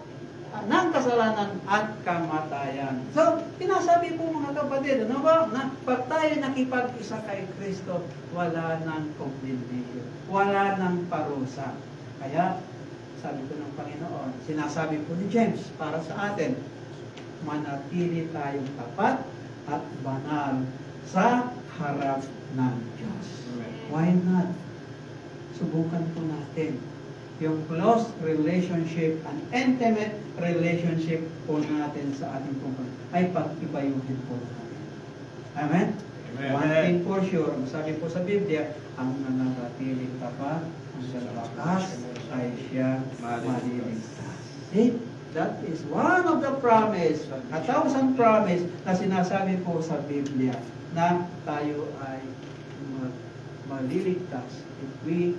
ng kasalanan at kamatayan. So, pinasabi po mga kapatid, ano ba, na pag tayo nakipag-isa kay Kristo, wala nang condemnation, wala nang parusa. Kaya, sabi ko ng Panginoon, sinasabi po ni James para sa atin, manatili tayong tapat at banal sa harap ng Diyos. Why not? Subukan po natin yung close relationship and intimate relationship po natin sa ating kumpanya ay pag-ibayuhin po natin. Amen? Amen. One thing for sure, sabi po sa Biblia, ang nananatiling tapat hanggang wakas ay siya maliligtas. See? That is one of the promise, 1,000 promise na sinasabi po sa Biblia na tayo ay maliligtas if we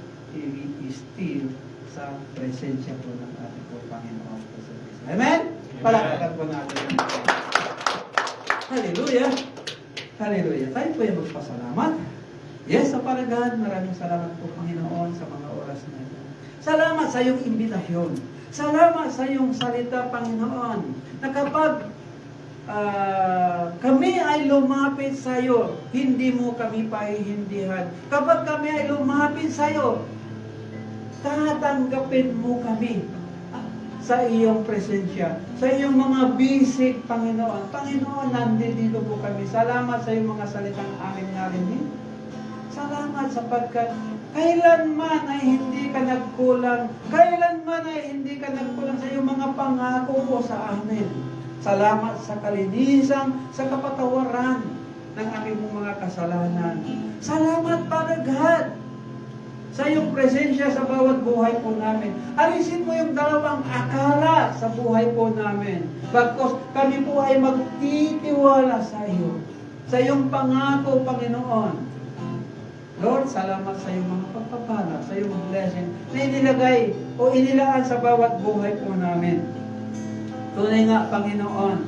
still sa presensya po ng ating po Panginoon po sa Kristo. Amen? Palakpakan po natin. Hallelujah! Hallelujah! Tayo po yung magpasalamat. Yes, sa paragahan, maraming salamat po Panginoon sa mga oras na ito. Salamat sa iyong imbitasyon. Salamat sa iyong salita, Panginoon, na kapag kami ay lumapit sa iyo, hindi mo kami pahihindihan. Kapag kami ay lumapit sa iyo, tatanggapin mo kami sa iyong presensya, sa iyong mga bisig, Panginoon. Panginoon, nandito po kami. Salamat sa iyong mga salitang aming narinig. Salamat sapagkat kailanman ay hindi ka nagkulang. Kailanman ay hindi ka nagkulang sa iyong mga pangako po sa amin. Salamat sa kalinisan, sa kapatawaran ng aming mga kasalanan. Salamat, Father God, sa iyong presensya sa bawat buhay po namin. Alisin mo yung dalawang akala sa buhay po namin. Bagkos kami po ay magtitiwala sa iyo. Sa iyong pangako, Panginoon. Lord, salamat sa iyong mga pagpapala, sa iyong blessing na inilagay o inilaan sa bawat buhay po namin. Tunay nga, Panginoon,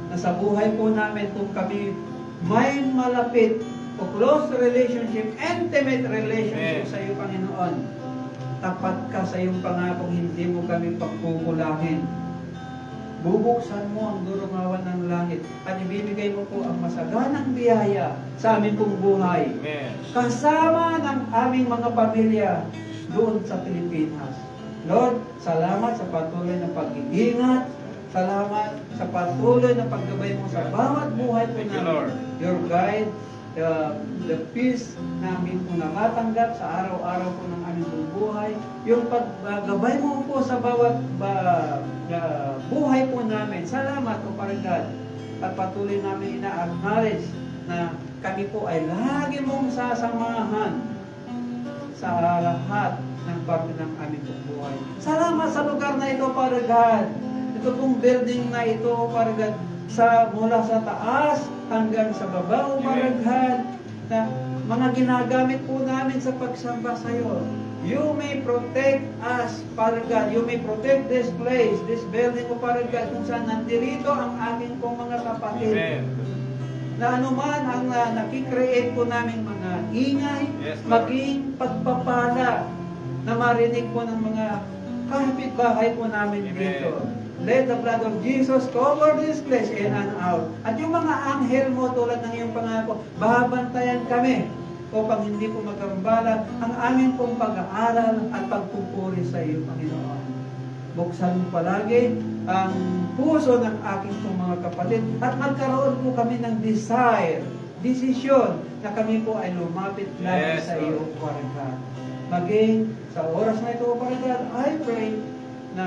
na sa buhay po namin kung kami may malapit o close relationship, intimate relationship sa iyo, Panginoon, tapat ka sa iyong pangakong hindi mo kami pagkukulangin. Bubuksan mo ang durungawan ng langit at ibibigay mo po ang masaganang biyaya sa aming pong buhay. Amen. Kasama ng aming mga pamilya doon sa Pilipinas. Lord, salamat sa patuloy na pag-iingat. Salamat sa patuloy na paggabay mo sa bawat buhay po Thank you, namin. Lord. Your guide, the peace na amin po nakatanggap sa araw-araw po ng aming buhay. Yung paggabay mo po sa bawat buhay po namin. Salamat po, Father God. At patuloy namin ina-acknowledge na kami po ay lagi mong sasamahan sa lahat ng parte ng aming buhay. Salamat sa lugar na ito, Father God. Ito pong building na ito, Father God, mula sa taas hanggang sa baba, Father God, na mga ginagamit po namin sa pagsamba sa iyo. You may protect us, Father God. You may protect this place, this building, Father God, kung saan nandirito ang aking pong mga kapatid. Amen. Na anuman ang nakikreate po namin mga ingay, Yes, Lord. maging pagpapala na marinig po ng mga kapitbahay po namin Amen. dito. Let the blood of Jesus cover this place in and out. At yung mga anghel mo tulad ng iyong pangako, babantayan kami upang hindi po magkambala ang aming pong pag-aaral at pagpupuri sa iyo, Panginoon. Buksan mo palagi ang puso ng aking pong mga kapatid at magkaroon po kami ng desisyon na kami po ay lumapit lagi Yes, sa Lord. iyo, Father God. Maging sa oras na ito, Father God, I pray na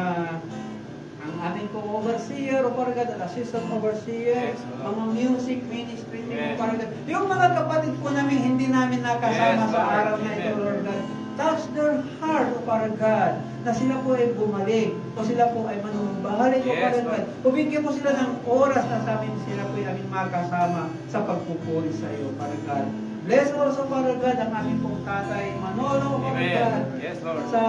ang aming pong overseer, o Father God, assistant overseer, Yes, Lord. mga music ministry, Yes. Father God, yung mga kapatid po namin hindi namin nakasama Yes, sa Lord. araw na ito, Amen. Lord God, touch their heart, O Father God, na sila po ay bumalik, o sila po ay manumbalik, O Yes, Father Lord. God. Bumigyan mo sila ng oras na sa amin sila po ay aming makasama sa pagpupuri sa iyo, Father God. Bless also, Father God, ang aming pong tatay Manolo, Father God, Amen. Yes, Lord. sa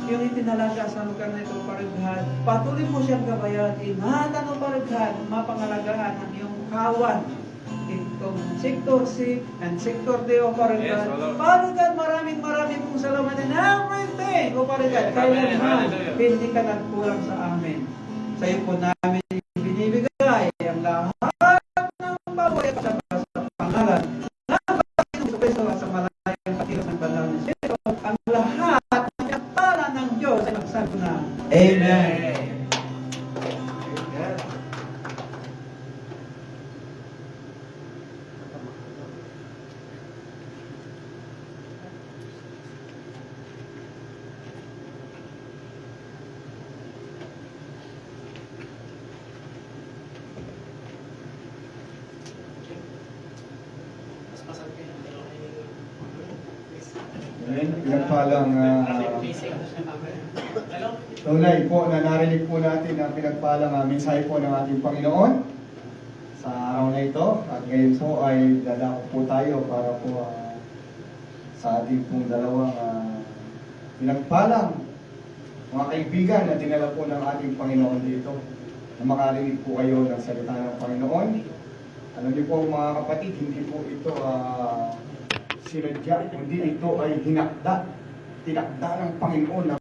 yung itinalaga sa lugar na ito, Father God. Patuloy mo siyang gabayan. Ingatan mo, Father God, mapangalagaan ang iyong kawan. Itong Sector C and Sector D, O Father Yes, God. Lord. Father God, maraming pong salamat in everything, O Father God. Amen. Kailanman, Hallelujah. hindi ka nagkulang sa amin. Sa iyo po namin ibinibigay ang lahat ng baboy at saka sa pangalan ng Panginoong Kristo at sa malayang patilos ng banal ni Espiritu, ang lahat ng kapala ng Diyos ay magsabi na, Amen. Amen. Pinagpalang tunay po na narinig po natin ang pinagpalang mensahe po ng ating Panginoon sa araw na ito. At ngayon po ay dadako po tayo para po sa ating pong dalawang pinagpalang mga kaibigan na dinala po ng ating Panginoon dito na makarinig po kayo ng salita ng Panginoon. Alam niyo po mga kapatid, hindi po ito sinadya, kundi ito ay tinakda ng Panginoon na